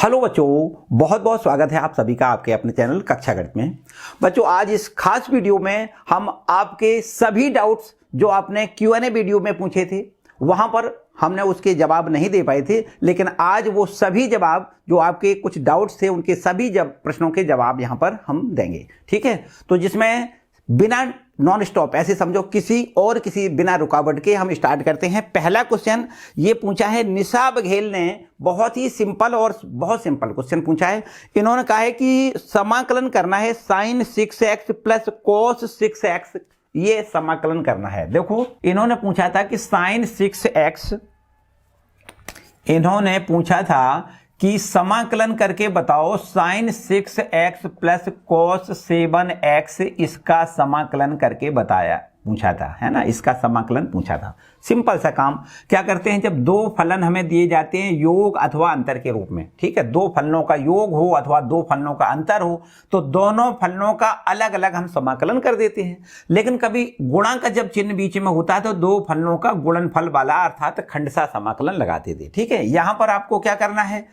Hello बच्चों, बहुत बहुत स्वागत है आप सभी का आपके अपने चैनल कक्षा गणित में। बच्चों, आज इस खास वीडियो में हम आपके सभी डाउट्स जो आपने Q&A वीडियो में पूछे थे वहां पर हमने उसके जवाब नहीं दे पाए थे, लेकिन आज वो सभी जवाब जो आपके कुछ डाउट्स थे उनके सभी प्रश्नों के जवाब यहां पर हम देंगे। ठीक है, तो जिसमें बिना नॉन स्टॉप ऐसे समझो किसी बिना रुकावट के हम स्टार्ट करते हैं। पहला क्वेश्चन ये पूछा है निशा बघेल ने, बहुत ही सिंपल और बहुत सिंपल क्वेश्चन पूछा है। इन्होंने कहा है कि समाकलन करना है sin 6x plus cos 6x, ये समाकलन करना है। देखो, इन्होंने पूछा था कि sin 6x, इन्होंने पूछा था कि समाकलन करके बताओ sin 6x plus cos 7x, इसका समाकलन करके पूछा था, है ना। इसका समाकलन पूछा था। सिंपल सा काम। क्या करते हैं, जब दो फलन हमें दिए जाते हैं योग अथवा अंतर के रूप में, ठीक है, दो फलनों का योग हो अथवा दो फलनों का अंतर हो, तो दोनों फलनों का अलग अलग हम समाकलन कर देते हैं। लेकिन कभी गुणा का जब चिन्ह बीच में होता है तो दो फलनों का गुणनफल वाला अर्थात खंडसा समाकलन लगाते थे। ठीक है, यहां पर आपको क्या करना है,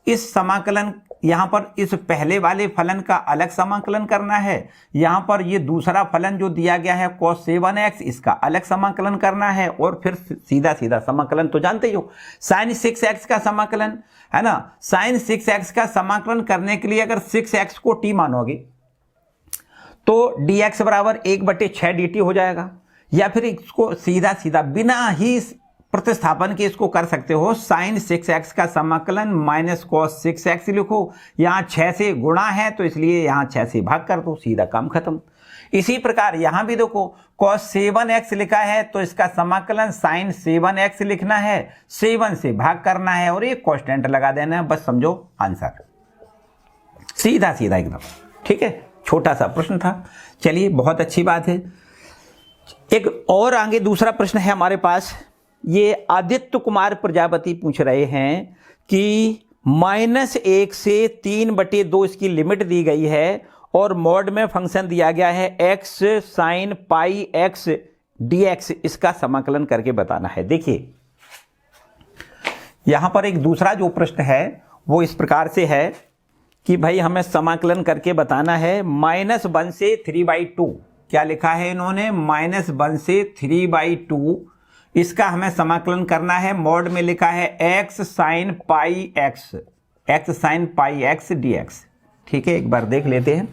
इस समाकलन यहां पर इस पहले वाले फलन का अलग समाकलन करना है, यहां पर ये दूसरा फलन जो दिया गया है cos 7x, इसका अलग समाकलन करना है, और फिर सीधा सीधा समाकलन तो जानते ही हो, sin 6x का समाकलन, है ना। sin 6x का समाकलन करने के लिए अगर 6x को t मानोगे तो dx बराबर 1/6 dt हो जाएगा, या फिर इसको सीधा सीधा बिना ही प्रतिस्थापन के इसको कर सकते हो, sin 6x का समाकलन माइनस cos 6x लिखो, यहाँ 6 से गुणा है तो इसलिए यहाँ 6 से भाग कर दो, सीधा काम खत्म। इसी प्रकार यहाँ भी देखो, cos 7x लिखा है तो इसका समाकलन sin 7x लिखना है, 7 से भाग करना है और एक कांस्टेंट लगा देना है, बस समझो आंसर, सीधा सीधा एकदम। ठीक है, छोटा सा प्रश्न था। चलिए, बहुत अच्छी बात है। एक और आगे दूसरा प्रश्न है हमारे पास। ये आदित्य कुमार प्रजापति पूछ रहे हैं कि -1 से 3/2 इसकी लिमिट दी गई है और मॉड में फंक्शन दिया गया है x sin πx dx, इसका समाकलन करके बताना है। देखिए, यहां पर एक दूसरा जो प्रश्न है वो इस प्रकार से है कि भाई हमें समाकलन करके बताना है -1 से 3/2। क्या लिखा है इन्होंने, -1 से 3/2, इसका हमें समाकलन करना है। मॉड में लिखा है x sin πx dx। ठीक है, एक बार देख लेते हैं,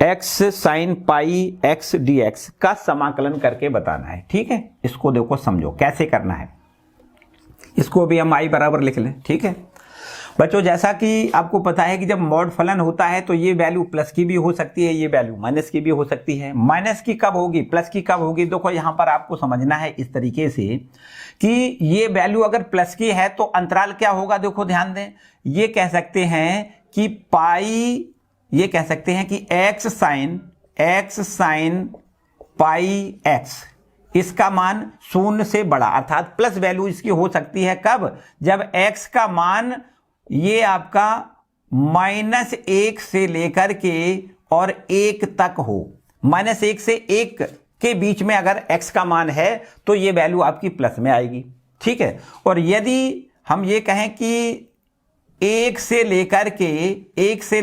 x sin πx dx का समाकलन करके बताना है। ठीक है, इसको देखो, समझो कैसे करना है। इसको भी हम i बराबर लिख लें। ठीक है बच्चों, जैसा कि आपको पता है कि जब मॉड फलन होता है तो ये वैल्यू प्लस की भी हो सकती है, ये वैल्यू माइनस की भी हो सकती है। माइनस की कब होगी, प्लस की कब होगी? देखो, यहां पर आपको समझना है इस तरीके से कि ये वैल्यू अगर प्लस की है तो अंतराल क्या होगा। देखो ध्यान दें, ये कह सकते हैं कि ये कह सकते हैं कि x sin πx, इसका मान 0 से बड़ा, अर्थात प्लस वैल्यू इसकी हो सकती है कब, जब x का मान ये आपका -1 से लेकर के और 1 तक हो। -1 से 1 के बीच में अगर x का मान है तो ये वैल्यू आपकी प्लस में आएगी। ठीक है, और यदि हम ये कहें कि 1 से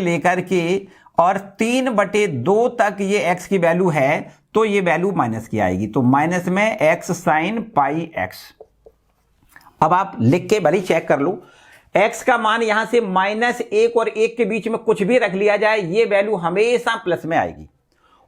लेकर के और 3/2 तक ये x की वैल्यू है तो ये वैल्यू माइनस की आएगी, तो माइनस में x sin πx। अब आप लिख के भले चेक कर लो, x का मान यहां से -1 और 1 के बीच में कुछ भी रख लिया जाए, ये वैल्यू हमेशा प्लस में आएगी,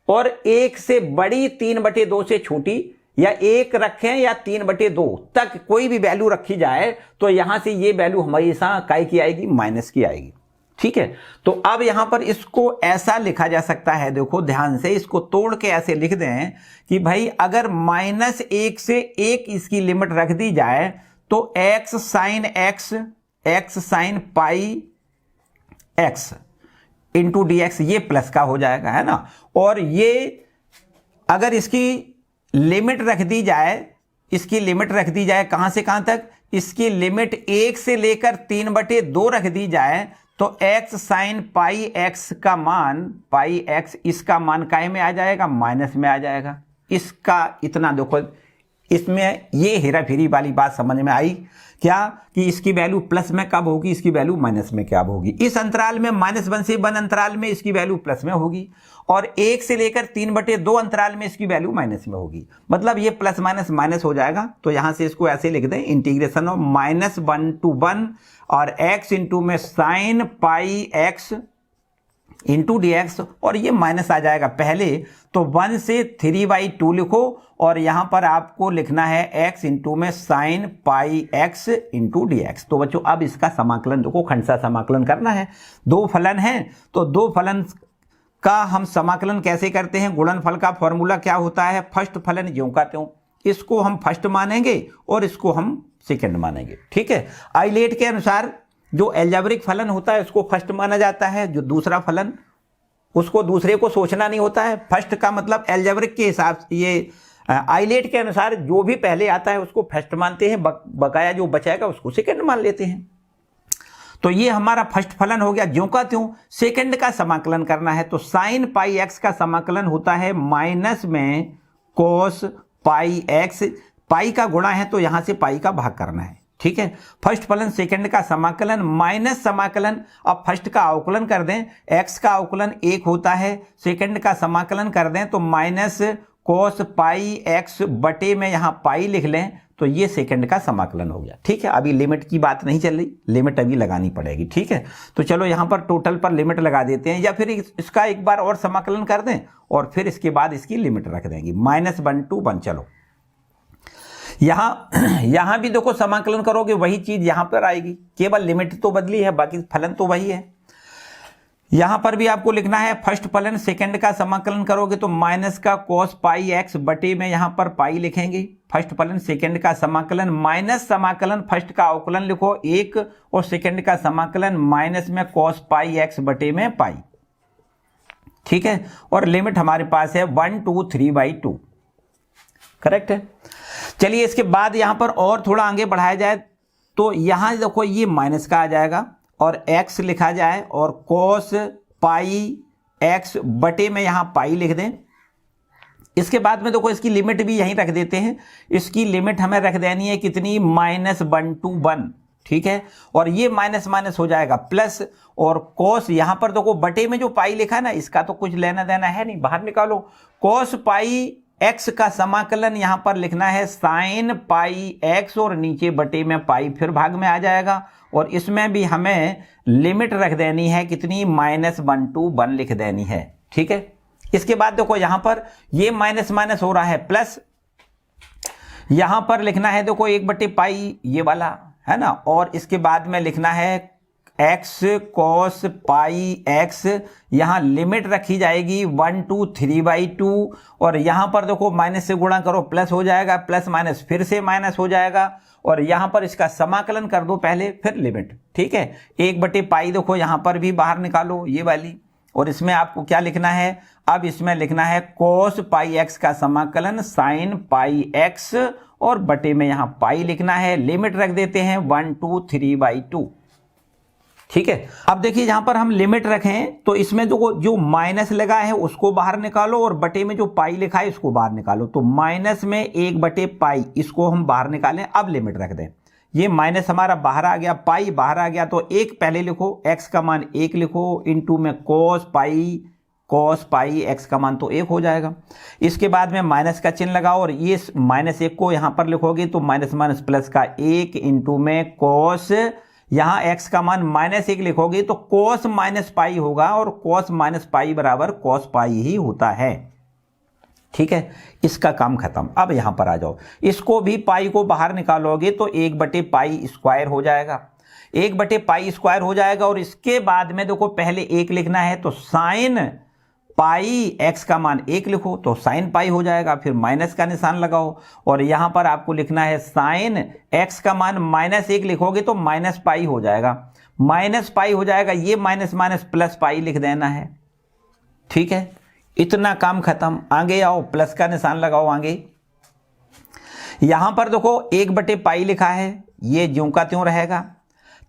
और 1 से बड़ी 3/2 से छोटी, या 1 रखें या 3/2 तक कोई भी वैल्यू रखी जाए तो यहां से ये वैल्यू हमेशा काय की आएगी, माइनस की आएगी। ठीक है, तो अब यहां पर इसको ऐसा लिखा जा सकता है, देखो ध्यान से, इसको तोड़ के ऐसे लिख दें कि भाई अगर -1 से 1 इसकी लिमिट रख दी जाए तो x sin πx into dx, ये प्लस का हो जाएगा, है ना। और ये अगर इसकी लिमिट रख दी जाए, कहां से कहां तक, इसकी लिमिट 1 से लेकर 3/2 रख दी जाए तो x sin πx का मान, πx इसका मान काय में आ जाएगा, माइनस में आ जाएगा। इसका इतना देखो, इसमें ये हेरा फेरी वाली बात समझ में आई क्या, कि इसकी वैल्यू प्लस में कब होगी, इसकी वैल्यू माइनस में कब होगी। इस अंतराल में -1 से 1 अंतराल में इसकी वैल्यू प्लस में होगी, और 1 से लेकर 3/2 अंतराल में इसकी वैल्यू माइनस में होगी। मतलब ये प्लस माइनस माइनस हो जाएगा, तो यहां से इसको ऐसे लिख दें, इंटीग्रेशन ऑफ -1 to 1 और x इंटू में sine pi x into dx, और ये माइनस आ जाएगा पहले, तो 1 से 3/2 लिखो, और यहां पर आपको लिखना है x इंटू में sine pi x into dx। तो बच्चों अब इसका समाकलन देखो, खंडसा समाकलन करना है। दो फलन है, तो दो फलन का हम समाकलन कैसे करते हैं, गुणनफल का फॉर्मूला क्या होता है, फर्स्ट फलन ज्यों का त्यों, इसको हम फर्स्ट मानेंगे और इसको हम सेकंड मानेंगे। ठीक है, आइलेट के अनुसार जो एल्जेब्रिक फलन होता है उसको फर्स्ट माना जाता है, जो दूसरा फलन उसको दूसरे को सोचना नहीं होता है। फर्स्ट का मतलब एल्जेब्रिक के हिसाब से, ये आइलेट के अनुसार जो भी पहले आता है उसको फर्स्ट मानते हैं, बकाया जो बचाएगा उसको सेकंड मान लेते हैं। तो ये हमारा फर्स्ट फलन हो गया ज्यों का त्यों। सेकंड का समाकलन करना है, तो साइन पाई एक्स का समाकलन होता है माइनस में कोस पाई एक्स, पाई का गुणा है तो यहां से पाई का भाग करना है। ठीक है, फर्स्ट फलन सेकंड का समाकलन माइनस समाकलन, अब फर्स्ट का अवकलन कर दें, एक्स का अवकलन 1 होता है, सेकंड का समाकलन कर दें तो माइनस कोस पाई एक्स बटे में यहां पाई लिख लें, तो ये सेकंड का समाकलन हो गया। ठीक है, अभी लिमिट की बात नहीं चल रही, लिमिट अभी लगानी पड़ेगी। ठीक है, तो चलो यहां पर टोटल पर लिमिट लगा देते हैं, या फिर इसका एक बार और समाकलन कर दें और फिर इसके बाद इसकी लिमिट रख देंगे, -1 to 1। चलो यहां भी देखो समाकलन करोगे वही चीज यहां पर आएगी, केवल लिमिट तो बदली है, बाकी फलन तो वही है। यहां पर भी आपको लिखना है फर्स्ट फलन सेकंड का समाकलन करोगे तो माइनस का कोस पाई एक्स बटे में यहां पर पाई लिखेंगे। फर्स्ट फलन सेकंड का समाकलन माइनस समाकलन, फर्स्ट का अवकलन लिखो 1 और सेकंड का समाकलन माइनस में कोस पाई एक्स बटे में पाई। ठीक है, और लिमिट हमारे पास है 1 to 3/2। करेक्ट है। चलिए इसके बाद यहां पर और थोड़ा आगे बढ़ाया जाए, तो यहां देखो ये माइनस का आ जाएगा और x लिखा जाए और कोस पाई x बटे में यहां पाई लिख दें। इसके बाद में देखो इसकी लिमिट भी यहीं रख देते हैं, इसकी लिमिट हमें रख देनी है कितनी, -1 to 1। ठीक है, और ये माइनस माइनस हो जाएगा प्लस, और कोस यहां पर देखो बटे में जो पाई लिखा है ना, इसका तो कुछ लेना देना है नहीं, बाहर निकालो। कोस पाई x का समाकलन यहां पर लिखना है साइन पाई x, और नीचे बटे में पाई फिर भाग में आ जाएगा, और इसमें भी हमें लिमिट रख देनी है कितनी, -1 to 1 लिख देनी है। ठीक है, इसके बाद देखो यहां पर ये माइनस माइनस हो रहा है प्लस, यहां पर लिखना है देखो 1/पाई ये वाला है ना, और इसके बाद में लिखना है x cos पाई x, यहां लिमिट रखी जाएगी 1 to 3/2, और यहां पर देखो माइनस से गुणा करो प्लस हो जाएगा, प्लस माइनस फिर से माइनस हो जाएगा, और यहां पर इसका समाकलन कर दो पहले फिर लिमिट। ठीक है, 1/पाई देखो यहां पर भी बाहर निकालो ये वाली, और इसमें आपको क्या लिखना है, अब इसमें लिखना है कोस पाई एक्स का समाकलन साइन पाई एक्स, और बटे में यहां पाई लिखना है, लिमिट रख देते हैं 1 to 3/2। ठीक है, अब देखिए यहां पर हम लिमिट रखें तो इसमें जो माइनस लगा है उसको बाहर निकालो, और बटे में जो पाई लिखा है इसको बाहर निकालो, तो माइनस में 1/पाई इसको हम बाहर निकालें। अब लिमिट रख दें, ये माइनस हमारा बाहर आ गया, पाई बाहर आ गया, तो 1 पहले लिखो, x का मान 1 लिखो, इंटू में कोस पाई x का मान तो 1 हो जाएगा। इसके बाद में माइनस का चिन्ह लगाओ, और ये -1 को यहां पर लिखोगे तो माइनस माइनस प्लस का 1 इंटू में कोस, यहां x का मान -1 लिखोगे तो कोस माइनस पाई होगा, और कोस माइनस पाई बराबर कोस पाई ही होता है। ठीक है, इसका काम खत्म। अब यहां पर आ जाओ, इसको भी पाई को बाहर निकालोगे तो 1/पाई स्क्वायर हो जाएगा, 1/पाई स्क्वायर हो जाएगा, और इसके बाद में देखो पहले 1 लिखना है, तो साइन पाई x का मान 1 लिखो तो साइन पाई हो जाएगा, फिर माइनस का निशान लगाओ, और यहां पर आपको लिखना है साइन x का मान -1 लिखोगे तो माइनस पाई हो जाएगा, माइनस पाई हो जाएगा, ये माइनस माइनस प्लस पाई लिख देना है। ठीक है, इतना काम खत्म। आगे आओ, प्लस का निशान लगाओ आगे। यहां पर देखो 1/पाई लिखा है, ये ज्यों का त्यों रहेगा।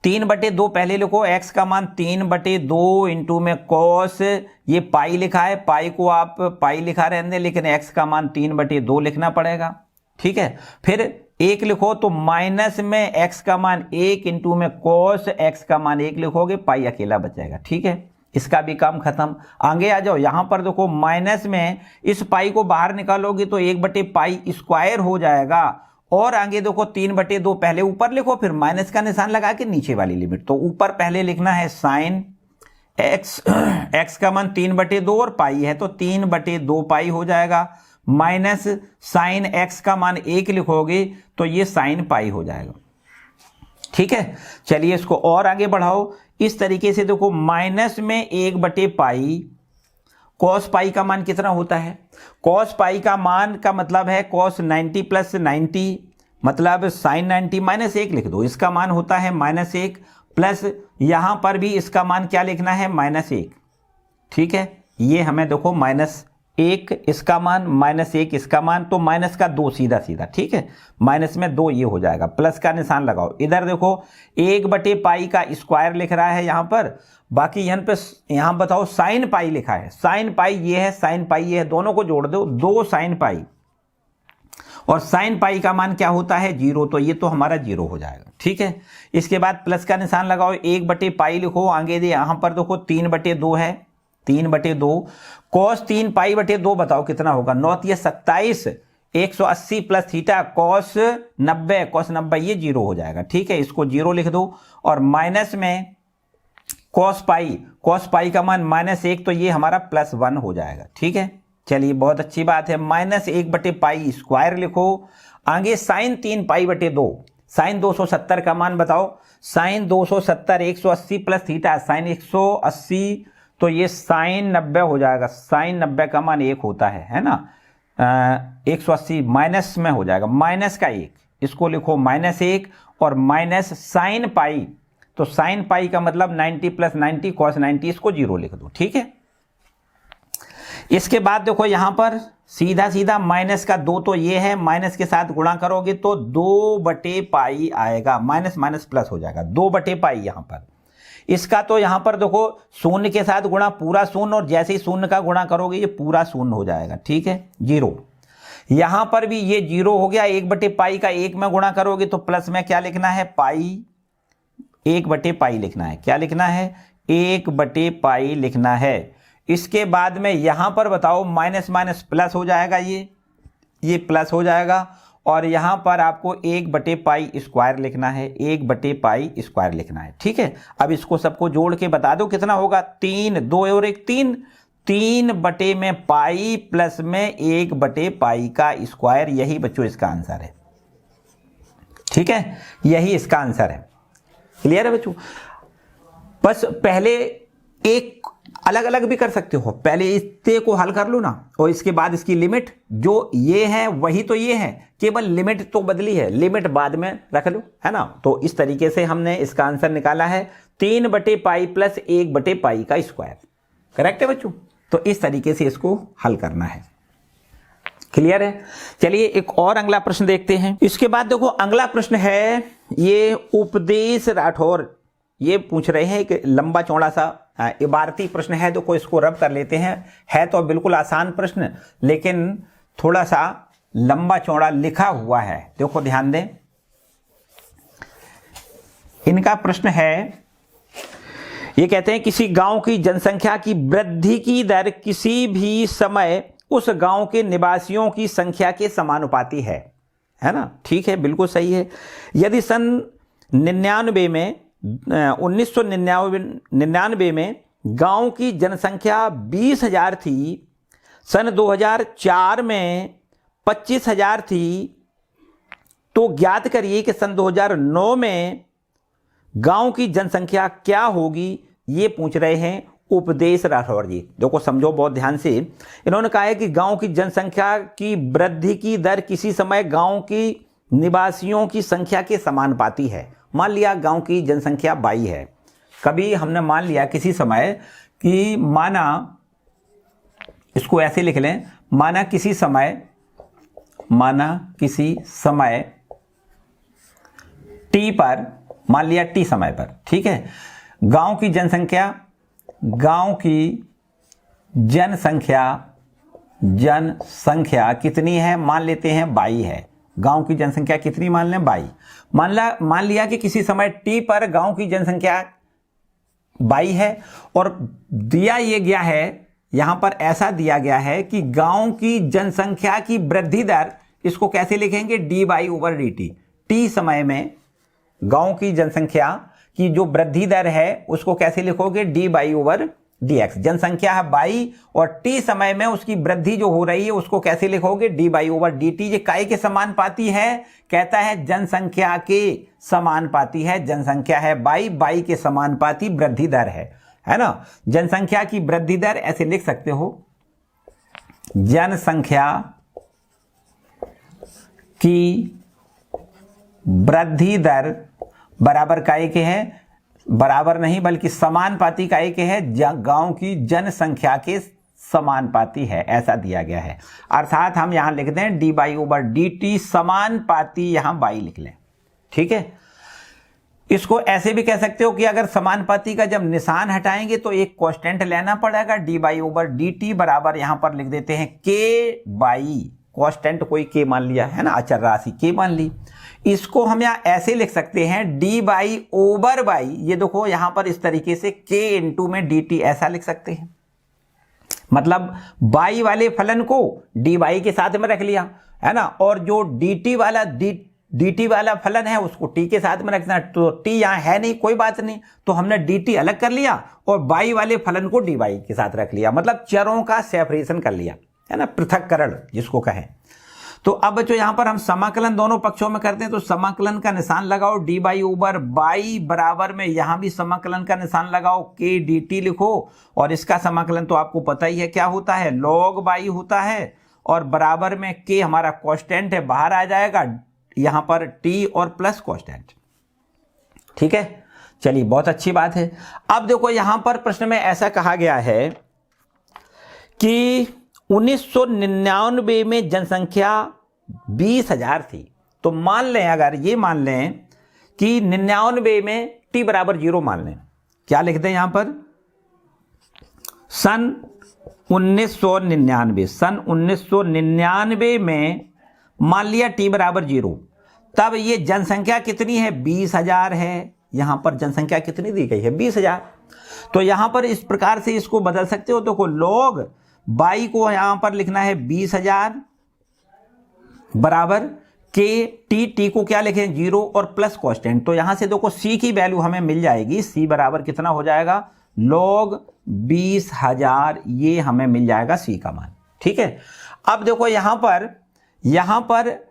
3/2 पहले लिखो, x का मान 3/2 इंटू में कोस, ये पाई लिखा है, पाई को आप पाई लिखा रहने, लेकिन x का मान 3/2 लिखना पड़ेगा। ठीक है। फिर 1 लिखो तो माइनस में x का मान 1 इंटू में cos x का मान 1 लिखोगे, पाई अकेला बच जाएगा, ठीक है। इसका भी काम खत्म। आगे आ जाओ, यहां पर देखो माइनस में इस पाई को बाहर निकालोगे तो 1/पाई² हो जाएगा, और आगे देखो 3/2, पहले ऊपर लिखो फिर माइनस का निशान लगा के नीचे वाली लिमिट। तो ऊपर पहले लिखना है साइन x का मान 3/2 और पाई है तो 3/2 पाई हो जाएगा, माइनस साइन x का मान 1 लिखोगे तो ये साइन पाई हो जाएगा, ठीक है। चलिए इसको और आगे बढ़ाओ इस तरीके से, देखो माइनस में 1/पाई, cos पाई का मान कितना होता है, cos पाई का मान का मतलब है cos 90 प्लस 90 मतलब साइन 90 माइनस 1 लिख दो, इसका मान होता है -1 प्लस यहां पर भी इसका मान क्या लिखना है -1, ठीक है। ये हमें देखो -1 इसका मान, -1 इसका मान, तो माइनस का 2 सीधा सीधा, ठीक है। माइनस में 2 ये हो जाएगा, प्लस का निशान लगाओ। इधर देखो 1/पाई का स्क्वायर लिख रहा है यहां पर, बाकी यहां बताओ साइन पाई लिखा है, साइन पाई ये है, साइन पाई ये है, दोनों को जोड़ दो, 2 साइन पाई, और साइन पाई का मान क्या होता है 0, तो ये तो हमारा 0 हो जाएगा, ठीक है। इसके बाद प्लस का निशान लगाओ, 1/पाई लिखो, आगे दे यहां पर देखो 3/2 है, 3/2 cos 3π/2 बताओ कितना होगा, 9 × 27 180 प्लस थीटा cos 90 ये 0 हो जाएगा, ठीक है। इसको 0 लिख दो, और माइनस में cos पाई का मान -1 तो ये हमारा +1 हो जाएगा, ठीक है। चलिए बहुत अच्छी बात है, -1/पाई² लिखो, आगे साइन 3π/2, साइन 270 का मान बताओ, साइन 270 180 प्लस थीटा साइन 180 तो ये साइन 90 हो जाएगा, साइन 90 का मान 1 होता है ना, 180 माइनस में हो जाएगा, माइनस का 1, इसको लिखो -1 और माइनस साइन पाई, तो साइन पाई का मतलब 90 प्लस 90 cos 90, इसको 0 लिख दो, ठीक है। इसके बाद देखो यहां पर सीधा सीधा माइनस का 2 तो ये है, माइनस के साथ गुणा करोगे तो 2/पाई आएगा, माइनस माइनस प्लस हो जाएगा, 2/पाई यहां पर। इसका तो यहां पर देखो शून्य के साथ गुणा पूरा शून्य, और जैसे ही शून्य का गुणा करोगे ये पूरा शून्य हो जाएगा, ठीक है, 0। यहां पर भी ये 0 हो गया, 1/पाई का 1 में गुणा करोगे तो प्लस में क्या लिखना है पाई, 1/पाई लिखना है, क्या लिखना है 1/पाई लिखना है। इसके बाद में यहां पर बताओ माइनस माइनस प्लस हो जाएगा, ये प्लस हो जाएगा, और यहां पर आपको 1/पाई² लिखना है, 1/पाई² लिखना है, ठीक है। अब इसको सबको जोड़ के बता दो कितना होगा, 3 2 और 1 3, 3/पाई प्लस में 1/पाई का स्क्वायर, यही बच्चों इसका आंसर है, ठीक है, यही इसका आंसर है। क्लियर है बच्चों। बस पहले एक अलग अलग भी कर सकते हो, पहले इससे को हल कर लो ना, और इसके बाद इसकी लिमिट जो ये है वही तो ये है, केवल लिमिट तो बदली है, लिमिट बाद में रख लो, है ना। तो इस तरीके से हमने इसका आंसर निकाला है 3/पाई प्लस 1/पाई का स्क्वायर, करेक्ट है बच्चों। तो इस तरीके से इसको हल करना है, क्लियर है। चलिए एक और अगला प्रश्न देखते हैं। इसके बाद देखो अगला प्रश्न है, ये उपदेश राठौर ये पूछ रहे हैं, एक लंबा चौड़ा सा इबारती प्रश्न है, तो कोई इसको रब कर लेते हैं। है तो बिल्कुल आसान प्रश्न, लेकिन थोड़ा सा लंबा चौड़ा लिखा हुआ है, देखो ध्यान दें। इनका प्रश्न है, ये कहते हैं किसी गांव की जनसंख्या की वृद्धि की दर किसी भी समय उस गांव के निवासियों की संख्या के समानुपाती है ना, ठीक है, बिल्कुल सही है। यदि सन 1999 में गांव की जनसंख्या 20,000 थी, सन 2004 में 25,000 थी, तो ज्ञात करिए कि सन 2009 में गांव की जनसंख्या क्या होगी, ये पूछ रहे हैं उपदेश राठौर जी। देखो समझो बहुत ध्यान से, इन्होंने कहा है कि गांव की जनसंख्या की वृद्धि की दर किसी समय गांव की निवासियों की संख्या के समानुपाती है। मान लिया गांव की जनसंख्या 22 है, कभी हमने मान लिया किसी समय कि माना, इसको ऐसे लिख लें, माना किसी समय टी पर, मान लिया टी समय पर, ठीक है, गांव की जनसंख्या कितनी है, मान लेते हैं 22 है, गांव की जनसंख्या कितनी मान लें 22। मान लिया कि किसी समय t पर गांव की जनसंख्या 22 है और दिया ये गया है, यहां पर ऐसा दिया गया है कि गांव की जनसंख्या की वृद्धि दर, इसको कैसे लिखेंगे, dy/dt। t समय में गांव की जनसंख्या की जो वृद्धि दर है उसको कैसे लिखोगे, dy/dx। जनसंख्या है 22 और t समय में उसकी वृद्धि जो हो रही है उसको कैसे लिखोगे, dy/dt। ये काय के समानुपाती है, कहता है जनसंख्या के समानुपाती है। जनसंख्या है 22 के समानुपाती वृद्धि दर है ना। जनसंख्या की वृद्धि दर ऐसे लिख सकते हो, जनसंख्या की वृद्धि दर बराबर काय के है, बराबर नहीं बल्कि समानुपाती काय के है, गांव की जनसंख्या के समानुपाती है, ऐसा दिया गया है। अर्थात हम यहां लिख दें dy/dt समानुपाती, यहां 22 लिख लें, ठीक है। इसको ऐसे भी कह सकते हो कि अगर समानुपाती का जब निशान हटाएंगे तो एक कांस्टेंट लेना पड़ेगा, dy/dt बराबर यहां पर लिख देते हैं k/, कांस्टेंट कोई k मान लिया है ना, अचर राशि k मान ली। इसको हम यहां ऐसे लिख सकते हैं dy/y, ये देखो यहां पर इस तरीके से k इंटू में dt ऐसा लिख सकते हैं। मतलब y वाले फलन को dy के साथ में रख लिया है ना, और जो dt वाला फलन है उसको t के साथ में रखना। तो t यहां है नहीं, कोई बात नहीं, तो हमने dt अलग कर लिया और y वाले फलन को dy के साथ रख लिया, मतलब चरों का सेपरेशन कर लिया, है ना, पृथक्करण जिसको कहें। तो अब जो यहां पर हम समाकलन दोनों पक्षों में करते हैं तो समाकलन का निशान लगाओ, dy/y बराबर में यहां भी समाकलन का निशान लगाओ, k dt लिखो, और इसका समाकलन तो आपको पता ही है क्या होता है, log y होता है, और बराबर में k हमारा कांस्टेंट है, बाहर आ जाएगा यहां पर t और प्लस कांस्टेंट, ठीक है। चलिए बहुत अच्छी बात है। अब देखो यहां पर प्रश्न में ऐसा कहा गया है कि 1999 में जनसंख्या 20,000 थी। तो मान लें, अगर ये मान लें कि 99 में t बराबर 0 मान लें, क्या लिख दें यहां पर, सन 1999 में मान लिया t बराबर 0, तब ये जनसंख्या कितनी है, 20,000 है। यहां पर जनसंख्या कितनी दी गई है, 20,000। तो यहां पर इस प्रकार से इसको बदल सकते हो, देखो log y को यहां पर लिखना है 20,000 बराबर t को क्या लिखें, 0 और प्लस कांस्टेंट। तो यहां से देखो c की वैल्यू हमें मिल जाएगी, c बराबर कितना हो जाएगा, log 20,000, ये हमें मिल जाएगा c का मान, ठीक है। अब देखो यहां पर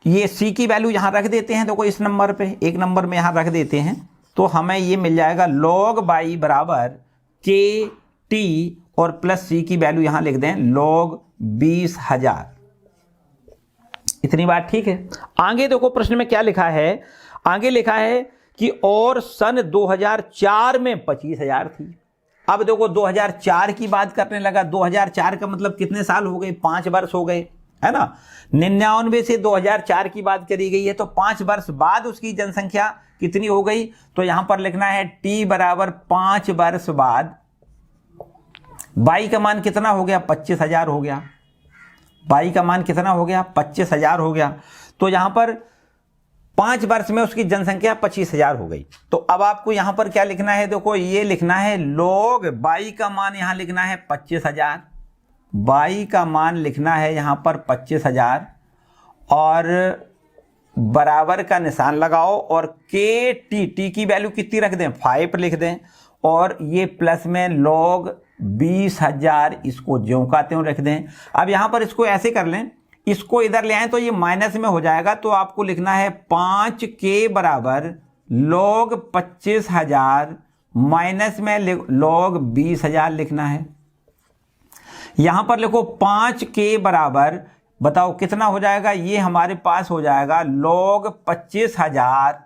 ये c की वैल्यू यहां रख देते हैं, देखो इस नंबर पे, एक नंबर में यहां रख देते हैं, तो हमें ये मिल जाएगा log y बराबर kt और प्लस c की वैल्यू यहां लिख दें log 20,000। इतनी बात ठीक है। आगे देखो प्रश्न में क्या लिखा है, आगे लिखा है कि और सन 2004 में 25,000 थी। अब देखो 2004 की बात करने लगा, 2004 का मतलब कितने साल हो गए, 5 वर्ष हो गए, है ना। 99 से 2004 की बात करी गई है, तो 5 वर्ष बाद उसकी जनसंख्या कितनी हो गई, तो यहां पर लिखना है t बराबर 5 वर्ष बाद y का मान कितना हो गया, 25,000 हो गया। y का मान कितना हो गया, 25,000 हो गया। तो यहां पर 5 वर्ष में उसकी जनसंख्या 25,000 हो गई। तो अब आपको यहां पर क्या लिखना है, देखो ये लिखना है log y का मान यहां लिखना है 25,000, y का मान लिखना है यहां पर 25,000 और बराबर का निशान लगाओ, और t की वैल्यू कितनी रख दें, 5 लिख दें, और ये प्लस में log 20,000 इसको ज्यों का त्यों रख दें। अब यहां पर इसको ऐसे कर लें, इसको इधर ले आए तो ये माइनस में हो जाएगा, तो आपको लिखना है 5k बराबर log 25,000 माइनस में log 20,000 लिखना है। यहां पर लिखो 5k बराबर, बताओ कितना हो जाएगा, ये हमारे पास हो जाएगा log 25,000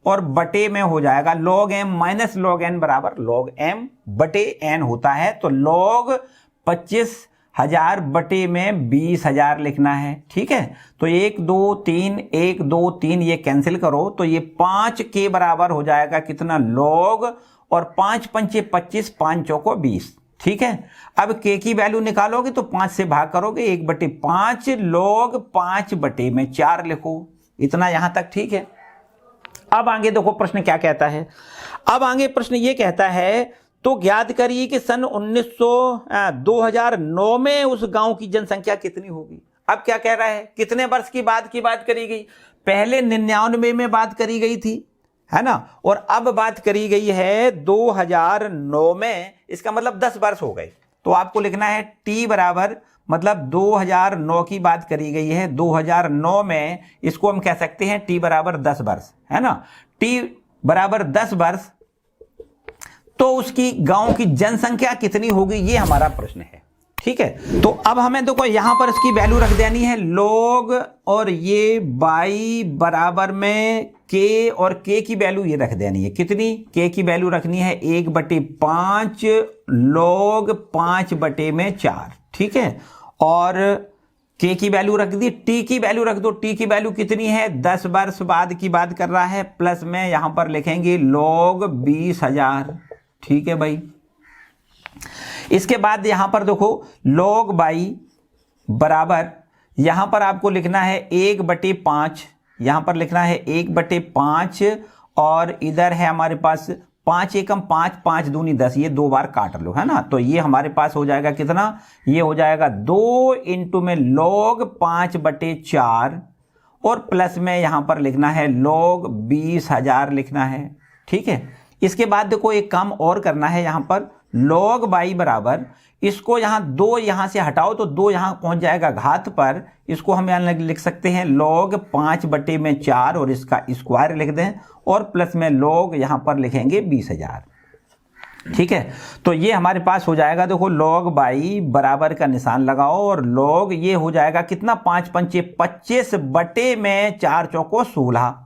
और बटे में हो जाएगा log m minus log n बराबर log m बटे n होता है। तो log 25,000 बटे में 20,000 लिखना है, ठीक है। तो 1 2 3 1 2 3 ये कैंसिल करो, तो ये 5k बराबर हो जाएगा कितना, log, और 5 पंचे 25, 5 चौको 20, ठीक है। अब k की वैल्यू निकालोगे तो 5 से भाग करोगे, 1/5 log 5/4 लिखो। इतना यहां तक ठीक है। अब आगे देखो प्रश्न क्या कहता है। अब आगे प्रश्न ये कहता है, तो ज्ञात करिए कि सन 2009 में उस गांव की जनसंख्या कितनी होगी। अब क्या कह रहा है, कितने वर्ष की बात करी गई। पहले 99 में बात करी गई थी, है ना, और अब बात करी गई है 2009 में। इसका मतलब 10 वर्ष हो गए। तो आपको लिखना है t बराबर, मतलब 2009 की बात करी गई है, 2009 में इसको हम कह सकते हैं t बराबर 10 वर्ष, है ना। t बराबर 10 वर्ष, तो उसकी गांव की जनसंख्या कितनी होगी, ये हमारा प्रश्न है। ठीक है, तो अब हमें देखो यहां पर इसकी वैल्यू रख देनी है log, और ये y बराबर में k, और k की वैल्यू ये रख देनी है। कितनी, k की वैल्यू रखनी है 1/5 log 5/4। ठीक है, और k की वैल्यू रख दी, t की वैल्यू रख दो। t की वैल्यू कितनी है, 10 वर्ष बाद की बात कर रहा है, प्लस में यहां पर लिखेंगे log 20,000। ठीक है भाई। इसके बाद यहां पर देखो log y बराबर, यहां पर आपको लिखना है 1/5, यहां पर लिखना है 1/5, और इधर है हमारे पास 5 एकम 5, 5 दूनी 10, ये 2 बार काट लो, है ना। तो ये हमारे पास हो जाएगा कितना, ये हो जाएगा 2 इंटू में log 5/4, और प्लस में यहां पर लिखना है log 20,000 लिखना है। ठीक है, इसके बाद देखो एक काम और करना है, यहां पर log y बराबर, इसको यहां 2 यहां से हटाओ तो 2 यहां पहुंच जाएगा घात पर, इसको हम यहां लिख सकते हैं log 5/4, और इसका स्क्वायर लिख दें, और प्लस में log यहां पर लिखेंगे 20,000। ठीक है, तो ये हमारे पास हो जाएगा, देखो log y बराबर का निशान लगाओ, और log ये हो जाएगा कितना, 5 पंचे 25 बटे में 4 चौको 16।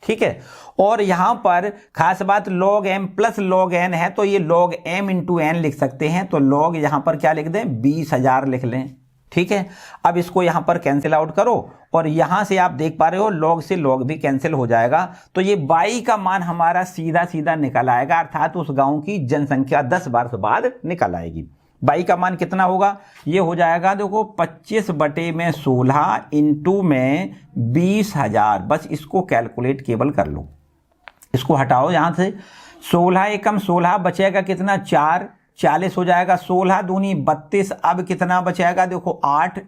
ठीक है, और यहां पर खास बात log m plus log n है, तो ये log m इंटू n लिख सकते हैं। तो log यहां पर क्या लिख दें, 20,000 लिख लें। ठीक है, अब इसको यहां पर कैंसिल आउट करो, और यहां से आप देख पा रहे हो log से log भी कैंसिल हो जाएगा। तो ये y का मान हमारा सीधा सीधा निकल आएगा, अर्थात उस गांव की जनसंख्या 10 वर्ष बाद निकल आएगी। y का मान कितना होगा, ये हो जाएगा देखो 25/16 इंटू में 20,000। बस इसको कैलकुलेट केवल कर लो, इसको हटाओ यहां से, 16 एकम 16 बचेगा कितना, 4, 40 हो जाएगा, 16 दूनी 32। अब कितना बचेगा देखो 8,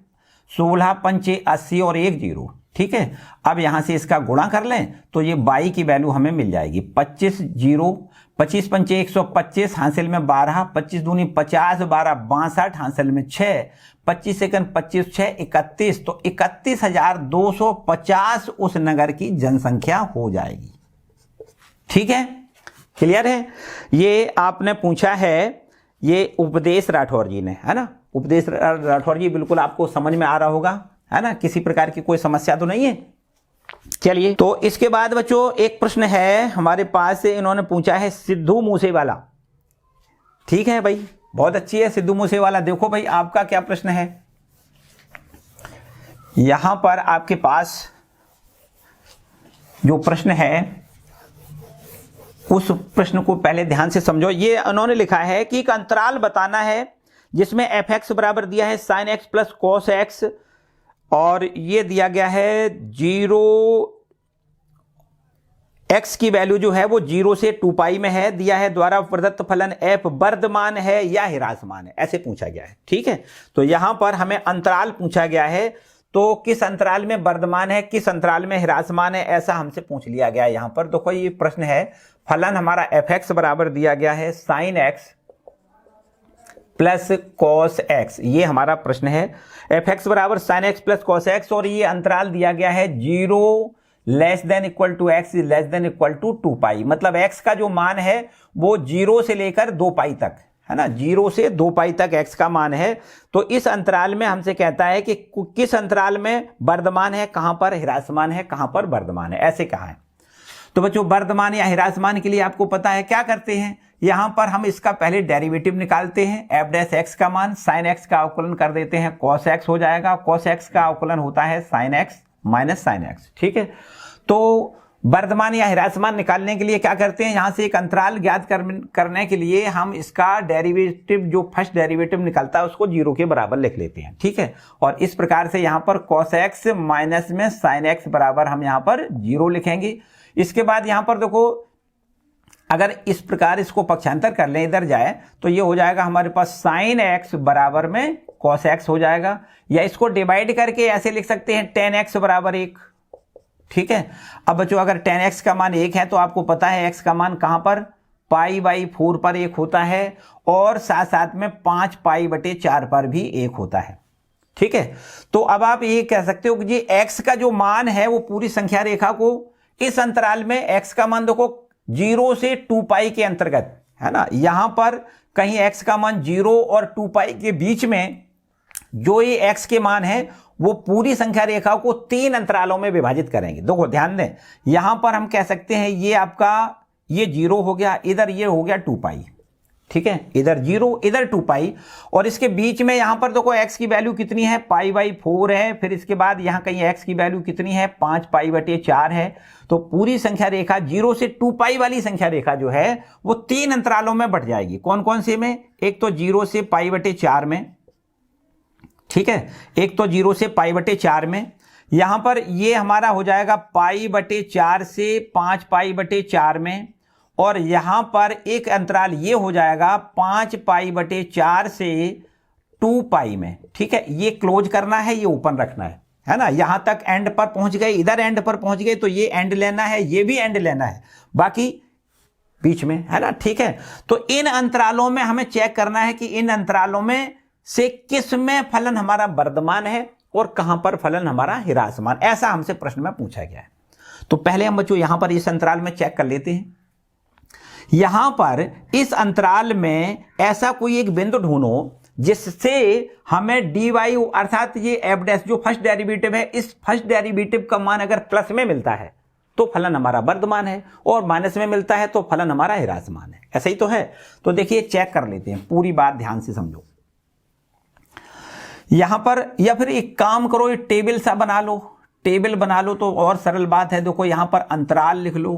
16 पंचे 80, और 1 0। ठीक है, अब यहां से इसका गुणा कर लें तो ये y की वैल्यू हमें मिल जाएगी 25 0, 25 पंचे 125, हासिल में 12, 25 दूनी 50, 12 62, हासिल में 6, 25 सेकंड 25 6 31, तो 31,250 उस नगर की जनसंख्या हो जाएगी। ठीक है, क्लियर है। ये आपने पूछा है, ये उपदेश राठौर जी ने, है ना। उपदेश राठौर जी, बिल्कुल आपको समझ में आ रहा होगा, है ना, किसी प्रकार की कोई समस्या तो नहीं है। चलिए, तो इसके बाद बच्चों एक प्रश्न है हमारे पास, इन्होंने पूछा है सिद्धू मूसेवाला। ठीक है भाई, बहुत अच्छी है सिद्धू मूसेवाला। देखो भाई आपका क्या प्रश्न है, यहां पर आपके पास जो प्रश्न है उस प्रश्न को पहले ध्यान से समझो। ये उन्होंने लिखा है कि एक अंतराल बताना है जिसमें fx बराबर दिया है sin x plus cos x, और ये दिया गया है 0, x की वैल्यू जो है वो 0 से 2 पाई में है, दिया है द्वारा प्रदत्त फलन f वर्धमान है या ह्रासमान है, ऐसे पूछा गया है। ठीक है, तो यहां पर हमें अंतराल पूछा गया है, तो किस अंतराल में वर्धमान है, किस अंतराल में ह्रासमान है, ऐसा हमसे पूछ लिया गया है। यहां पर देखो ये प्रश्न है, फलन हमारा fx बराबर दिया गया है sin x plus cos x, ये हमारा प्रश्न है। fx बराबर sin x plus cos x, और ये अंतराल दिया गया है 0 less than equal to x less than equal to 2 pi, मतलब x का जो मान है वो 0 से लेकर 2 पाई तक, है ना, 0 से 2 पाई तक x का मान है। तो इस अंतराल में हमसे कहता है कि किस अंतराल में वर्धमान है, कहां पर ह्रासमान है, कहां पर वर्धमान है, ऐसे कहा है। तो बच्चों वर्धमान या ह्रासमान के लिए आपको पता है क्या करते हैं, यहां पर हम इसका पहले डेरिवेटिव निकालते हैं, f डैश x का मान sin x का अवकलन कर देते हैं, cos x हो जाएगा, cos x का अवकलन होता है sin x minus sin x। ठीक है, तो वर्धमान या ह्रासमान निकालने के लिए क्या करते हैं, यहां से एक अंतराल ज्ञात करने के लिए हम इसका डेरिवेटिव, जो फर्स्ट डेरिवेटिव निकलता है उसको 0 के बराबर लिख लेते हैं। ठीक है, और इस प्रकार से यहां पर cos x माइनस में sin x बराबर हम यहां पर 0 लिखेंगे। इसके बाद यहां पर देखो, अगर इस प्रकार इसको पक्षांतर कर लें, इधर जाए तो ये हो जाएगा हमारे पास sin x बराबर में cos x हो जाएगा, या इसको डिवाइड करके ऐसे लिख सकते हैं tan x बराबर 1। ठीक है, अब बच्चों अगर tan x का मान 1 है तो आपको पता है x का मान कहां पर, π/4 पर 1 होता है, और साथ साथ में 5π/4 पर भी 1 होता है। ठीक है, तो अब आप ये कह सकते हो कि जी x का जो मान है वो पूरी संख्या रेखा को इस अंतराल में x का मान देखो 0 से 2π के अंतर्गत है ना, यहां पर कहीं x का मान 0 और 2π के बीच में जो ये x के मान है वो पूरी संख्या रेखा को 3 अंतरालों में विभाजित करेंगे। देखो ध्यान दें, यहां पर हम कह सकते हैं ये आपका ये 0 हो गया, इधर ये हो गया 2π। ठीक है, इधर 0 इधर 2π, और इसके बीच में यहां पर देखो x की वैल्यू कितनी है, π/4 है, फिर इसके बाद यहां कहीं x की वैल्यू कितनी है, 5π/4 है। तो पूरी संख्या रेखा 0 से 2π वाली संख्या रेखा जो है वो 3 अंतरालों में बढ़ जाएगी। कौन कौन से में, एक तो 0 से π/4 में, ठीक है, एक तो 0 से π/4 में, यहां पर ये हमारा हो जाएगा π/4 से 5π/4 में, और यहां पर एक अंतराल ये हो जाएगा 5π/4 से 2π में। ठीक है, ये क्लोज करना है, ये ओपन रखना है ना, यहां तक एंड पर पहुंच गए, इधर एंड पर पहुंच गए तो ये एंड लेना है, ये भी एंड लेना है, बाकी बीच में है ना। ठीक है, तो इन अंतरालों में हमें चेक करना है कि इन अंतरालों में से किस में फलन हमारा वर्धमान है और कहां पर फलन हमारा ह्रासमान, ऐसा हमसे प्रश्न में पूछा गया है। तो पहले हम बच्चों यहां पर इस अंतराल में चेक कर लेते हैं। यहां पर इस अंतराल में ऐसा कोई एक बिंदु ढूंढो जिससे हमें dy अर्थात ये f' जो फर्स्ट डेरिवेटिव है, इस फर्स्ट डेरिवेटिव का मान अगर प्लस में मिलता है तो फलन हमारा वर्धमान है, और माइनस में मिलता है तो फलन हमारा ह्रासमान है। ऐसा ही तो है। तो देखिए चेक कर लेते हैं, पूरी बात ध्यान से समझो। यहां पर या फिर एक काम करो, ये टेबल सा बना लो, टेबल बना लो तो और सरल बात है। देखो यहां पर अंतराल लिख लो,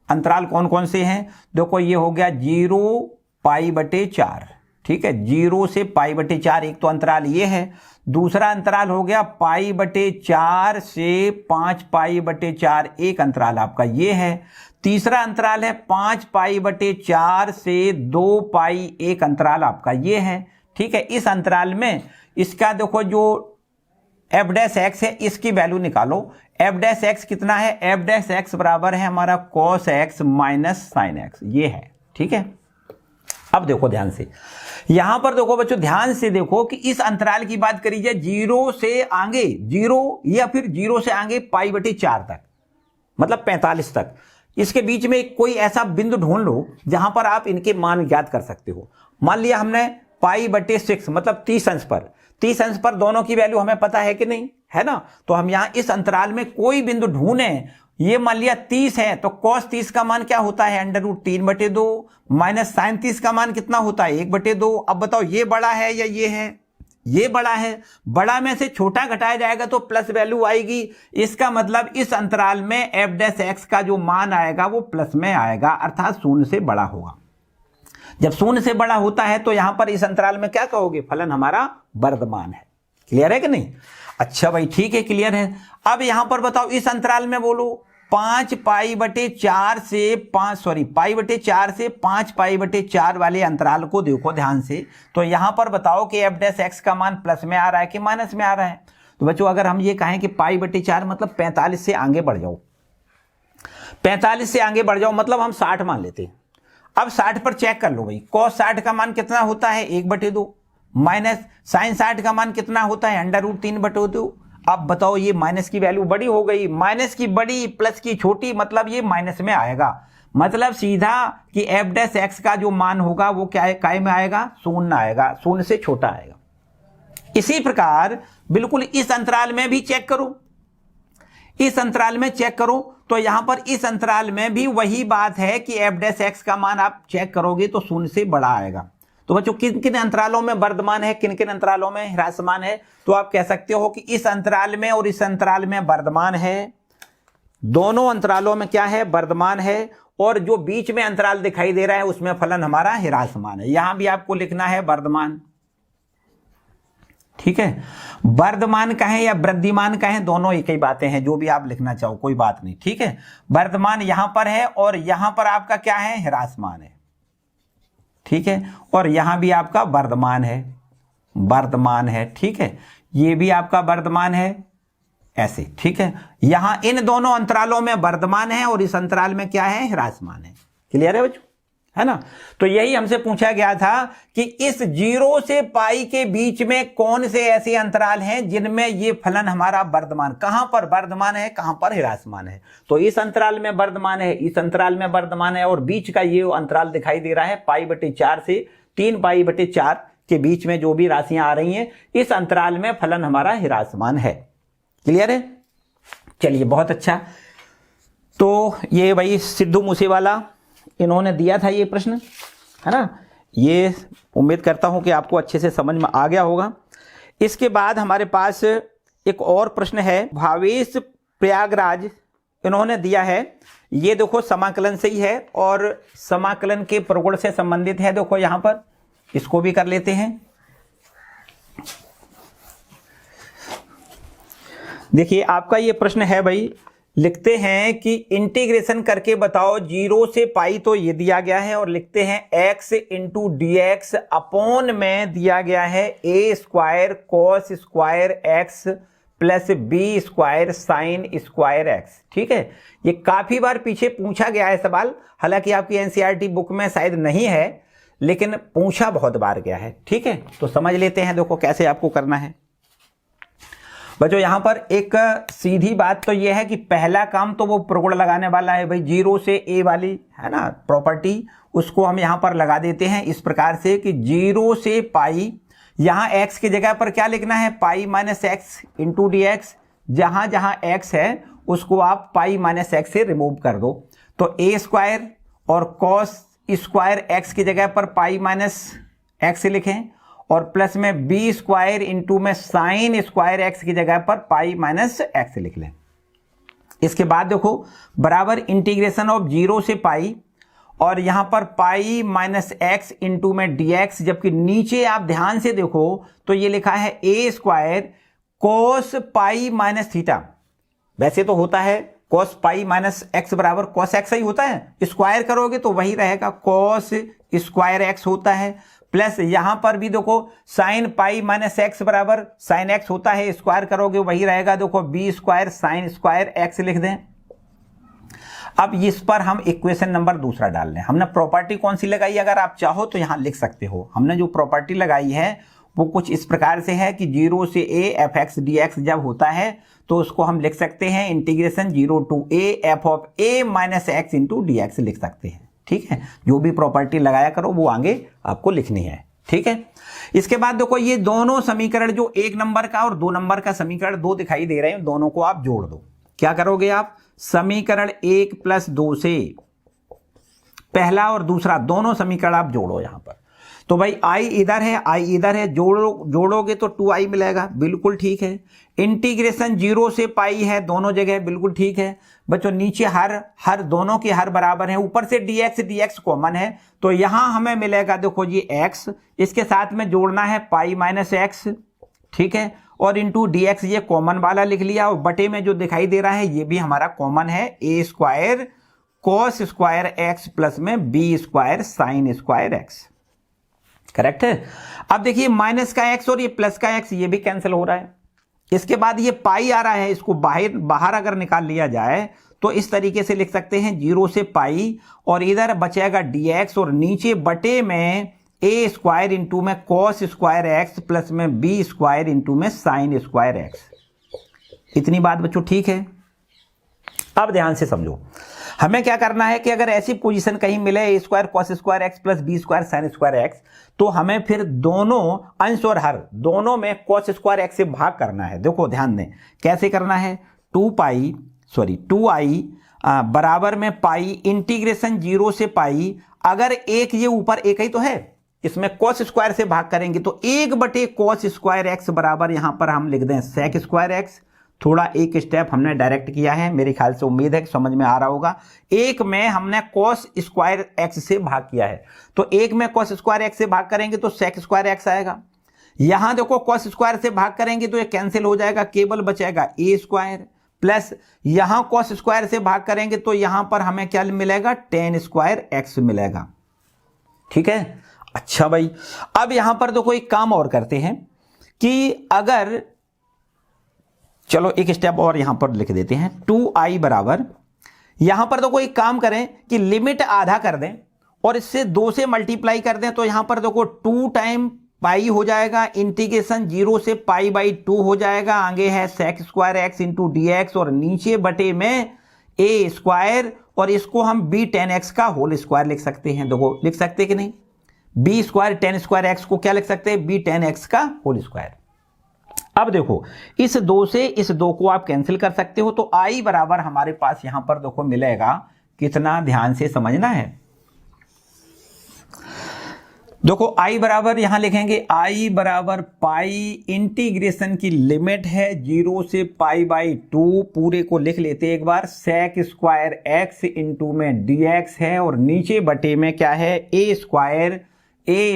अंतराल कौन कौन से हैं, देखो ये हो गया 0π/4। ठीक है, 0 से π/4 एक तो अंतराल ये है, दूसरा अंतराल हो गया π/4 से 5π/4 एक अंतराल आपका ये है, तीसरा अंतराल है 5π/4 से 2π एक अंतराल आपका ये है। ठीक है, इस अंतराल में इसका देखो जो f' है इसकी वैल्यू निकालो। f' कितना है, f' बराबर है हमारा cos x minus sin x, ये है। ठीक है, अब देखो ध्यान से, यहां पर देखो बच्चों ध्यान से देखो कि इस अंतराल की बात करी जाए 0 से आगे 0 या फिर 0 से आगे π/4 तक, मतलब 45 तक, इसके बीच में कोई ऐसा बिंदु ढूंढ लो जहां पर आप इनके मान ज्ञात कर सकते हो। मान लिया हमने π/6 मतलब 30 अंश पर दोनों की वैल्यू हमें पता है कि नहीं, है ना। तो हम यहां इस अंतराल में कोई बिंदु ढूंढें, ये मान लिया 30 है तो cos 30 का मान क्या होता है, √3/2 माइनस sin 30 का मान कितना होता है 1/2। अब बताओ ये बड़ा है या ये है, ये बड़ा है, बड़ा में से छोटा घटाया जाएगा तो प्लस वैल्यू आएगी। इसका मतलब इस अंतराल में f' का जो मान आएगा वो प्लस में आएगा, अर्थात 0 से बड़ा होगा। जब 0 से बड़ा होता है तो यहां पर इस अंतराल में क्या कहोगे, फलन हमारा वर्धमान है। क्लियर है कि नहीं? अच्छा भाई ठीक है, क्लियर है। अब यहां पर बताओ इस अंतराल में बोलो 5π/4 से 5π/4 वाले अंतराल को देखो ध्यान से। तो यहां पर बताओ कि f' का मान प्लस में आ रहा है कि माइनस में आ रहा है। तो बच्चों अगर हम ये कहें कि π/4 मतलब 45 से आगे बढ़ जाओ, 45 से आगे बढ़ जाओ मतलब हम 60 मान लेते हैं। अब 60 पर चेक कर लो भाई, cos 60 का मान कितना होता है 1/2 माइनस sin 60 का मान कितना होता है √3/2। अब बताओ ये माइनस की वैल्यू बड़ी हो गई, माइनस की बड़ी प्लस की छोटी, मतलब ये माइनस में आएगा। मतलब सीधा कि f' का जो मान होगा वो क्या है, काय में आएगा, 0 आएगा, 0 से छोटा आएगा। इसी प्रकार बिल्कुल इस अंतराल में भी चेक करो, इस अंतराल में चेक करो तो यहां पर इस अंतराल में भी वही बात है कि f' का मान आप चेक करोगे तो 0 से बड़ा आएगा। तो बच्चों किन किन अंतरालों में वर्धमान है, किन किन अंतरालों में ह्रासमान है, तो आप कह सकते हो कि इस अंतराल में और इस अंतराल में वर्धमान है, दोनों अंतरालों में क्या है, वर्धमान है, और जो बीच में अंतराल दिखाई दे रहा है उसमें फलन हमारा ह्रासमान है। यहां भी आपको लिखना है वर्धमान, ठीक है। वर्धमान कहें या वृद्धिमान कहें, दोनों एक ही बातें हैं, जो भी आप लिखना चाहो कोई बात नहीं, ठीक है। वर्धमान यहां पर है और यहां पर आपका क्या है, ह्रासमान है, ठीक है। और यहां भी आपका वर्धमान है, वर्धमान है, ठीक है। ये भी आपका वर्धमान है, ऐसे, ठीक है। यहां इन दोनों अंतरालों में वर्धमान है और इस अंतराल में क्या है, ह्रासमान है। क्लियर है बच्चों, है ना। तो यही हमसे पूछा गया था कि इस 0 से पाई के बीच में कौन से ऐसे अंतराल हैं जिनमें ये फलन हमारा वर्धमान, कहां पर वर्धमान है, कहां पर ह्रासमान है। तो इस अंतराल में वर्धमान है, इस अंतराल में वर्धमान है, और बीच का ये अंतराल दिखाई दे रहा है π/4 से 3π/4 के बीच में जो भी राशियां आ रही हैं, इस अंतराल में फलन हमारा ह्रासमान है। क्लियर है, चलिए बहुत अच्छा। तो ये भाई सिद्धू मूसेवाला इन्होंने दिया था ये प्रश्न, है ना। ये उम्मीद करता हूं कि आपको अच्छे से समझ में आ गया होगा। इसके बाद हमारे पास एक और प्रश्न है, भावेश प्रयागराज इन्होंने दिया है। ये देखो समाकलन से ही है और समाकलन के प्रगुण से संबंधित है। देखो यहां पर इसको भी कर लेते हैं। देखिए आपका ये प्रश्न है भाई, लिखते हैं कि इंटीग्रेशन करके बताओ 0 से पाई, तो ये दिया गया है, और लिखते हैं x into d x upon में दिया गया है a square cos square x plus b square sine square x, ठीक है। ये काफी बार पीछे पूछा गया है सवाल, हालांकि आपकी एनसीईआरटी बुक में शायद नहीं है, लेकिन पूछा बहुत बार गया है, ठीक है। तो समझ लेते हैं, देखो कैसे आपको करना है बच्चों। यहां पर एक सीधी बात तो यह है कि पहला काम तो वो प्रगुण लगाने वाला है भाई, 0 से a वाली है ना प्रॉपर्टी, उसको हम यहां पर लगा देते हैं इस प्रकार से कि 0 से पाई, यहां x की जगह पर क्या लिखना है, पाई minus x into d x. जहां जहां x है उसको आप पाई माइनस एक्स से रिमूव कर दो, तो a स्क्वायर और कॉस स्क्वायर x की जगह पर पाई माइनस एक्स लिखें, और प्लस में बी स्क्वायर इंटू में साइन स्क्वायर एक्स की जगह पर पाई माइनस एक्स लिख लें। इसके बाद देखो बराबर इंटीग्रेशन ऑफ 0 से पाई, और यहां पर पाई माइनस एक्स इंटू में डी एक्स, जबकि नीचे आप ध्यान से देखो तो ये लिखा है a square cos pi minus theta. वैसे तो होता है कोस पाई माइनस एक्स बराबर कोस एक्स ही होता है, स्क्वायर करोगे तो वही रहेगा, कोस स्क्वायर एक्स होता है, प्लस यहां पर भी देखो साइन पाई माइनस एक्स बराबर साइन एक्स होता है, स्क्वायर करोगे वही रहेगा, देखो b square sine square x लिख दें। अब इस पर हम इक्वेशन नंबर दूसरा डाल लें। हमने प्रॉपर्टी कौन सी लगाई, अगर आप चाहो तो यहां लिख सकते हो। हमने जो प्रॉपर्टी लगाई है वो कुछ इस प्रकार से है कि 0 से a f x d x जब होता है तो उसको हम लिख सकते हैं integration 0 to a f of a minus x into d x लिख सकते हैं, ठीक है। जो भी प्रॉपर्टी लगाया करो वो आगे आपको लिखनी है, ठीक है। इसके बाद देखो ये दोनों समीकरण जो 1 नंबर का और 2 नंबर का समीकरण 2 दिखाई दे रहे हैं, दोनों को आप जोड़ दो। क्या करोगे आप, समीकरण 1 प्लस 2 से पहला और दूसरा दोनों समीकरण आप जोड़ो यहां पर। तो भाई i इधर है, i इधर है, जोड़ोगे तो 2i मिलेगा, बिल्कुल ठीक है। इंटीग्रेशन 0 से पाई है दोनों जगह, बिल्कुल ठीक है बच्चों। नीचे हर दोनों के हर बराबर है, ऊपर से dx कॉमन है, तो यहां हमें मिलेगा देखो ये x, इसके साथ में जोड़ना है पाई माइनस एक्स, ठीक है, और इंटू डी एक्स ये कॉमन वाला लिख लिया, और बटे में जो दिखाई दे रहा है ये भी हमारा कॉमन है, a square cos square x plus में b square sine square x, correct है। अब देखिए माइनस का एक्स और ये प्लस का एक्स ये भी कैंसिल हो रहा है। इसके बाद ये पाई आ रहा है, इसको बाहर अगर निकाल लिया जाए तो इस तरीके से लिख सकते हैं 0 से पाई, और इधर बचेगा dx, और नीचे बटे में a स्क्वायर इंटू में कॉस स्क्वायर एक्स प्लस में बी स्क्वायर इंटू में साइन स्क्वायर एक्स। इतनी बात बच्चों ठीक है। अब ध्यान से समझो, हमें क्या करना है कि अगर ऐसी पोजीशन कहीं मिले a square cos square x plus b square sine square x, तो हमें फिर दोनों अंश और हर दोनों में कॉस स्क्वायर एक्स से भाग करना है। देखो ध्यान दें कैसे करना है, 2i बराबर में पाई इंटीग्रेशन 0 से पाई, अगर एक ये ऊपर एक ही तो है, इसमें कॉस स्क्वायर से भाग करेंगे तो 1 बटे कॉस स्क्वायर एक्स बराबर यहां पर हम लिख दें सेक स्क्वायर एक्स, थोड़ा एक स्टेप हमने डायरेक्ट किया है, मेरे ख्याल से उम्मीद है कि समझ में आ रहा होगा। एक में हमने cos स्क्वायर एक्स से भाग किया है, तो एक में cos स्क्वायर एक्स से भाग करेंगे तो sec स्क्वायर एक्स आएगा। यहां देखो cos स्क्वायर से भाग करेंगे तो ये कैंसिल हो जाएगा, केवल बचेगा a स्क्वायर, प्लस यहां cos स्क्वायर से भाग करेंगे तो यहां पर हमें क्या मिलेगा, tan स्क्वायर एक्स मिलेगा। ठीक है, अच्छा भाई, अब यहां पर देखो एक काम और करते हैं कि अगर, चलो एक स्टेप और यहां पर लिख देते हैं, 2i बराबर, यहां पर देखो एक काम करें कि लिमिट आधा कर दें और इससे 2 से मल्टीप्लाई कर दें, तो यहां पर देखो 2 टाइम पाई हो जाएगा, इंटीग्रेशन 0 से पाई बाई 2 हो जाएगा, आगे है sec square x into d x और नीचे बटे में a स्क्वायर, और इसको हम b tan x का होल स्क्वायर लिख सकते हैं। देखो लिख सकते हैं कि नहीं, b square tan square x को क्या लिख सकते हैं, b tan x का होल स्क्वायर। अब देखो इस 2 से इस 2 को आप कैंसिल कर सकते हो, तो i बराबर हमारे पास यहां पर देखो मिलेगा कितना, ध्यान से समझना है। देखो i बराबर यहां लिखेंगे, i बराबर पाई, इंटीग्रेशन की लिमिट है 0 से पाई बाई 2, पूरे को लिख लेते एक बार, sec स्क्वायर एक्स इंटू में dx है और नीचे बटे में क्या है, a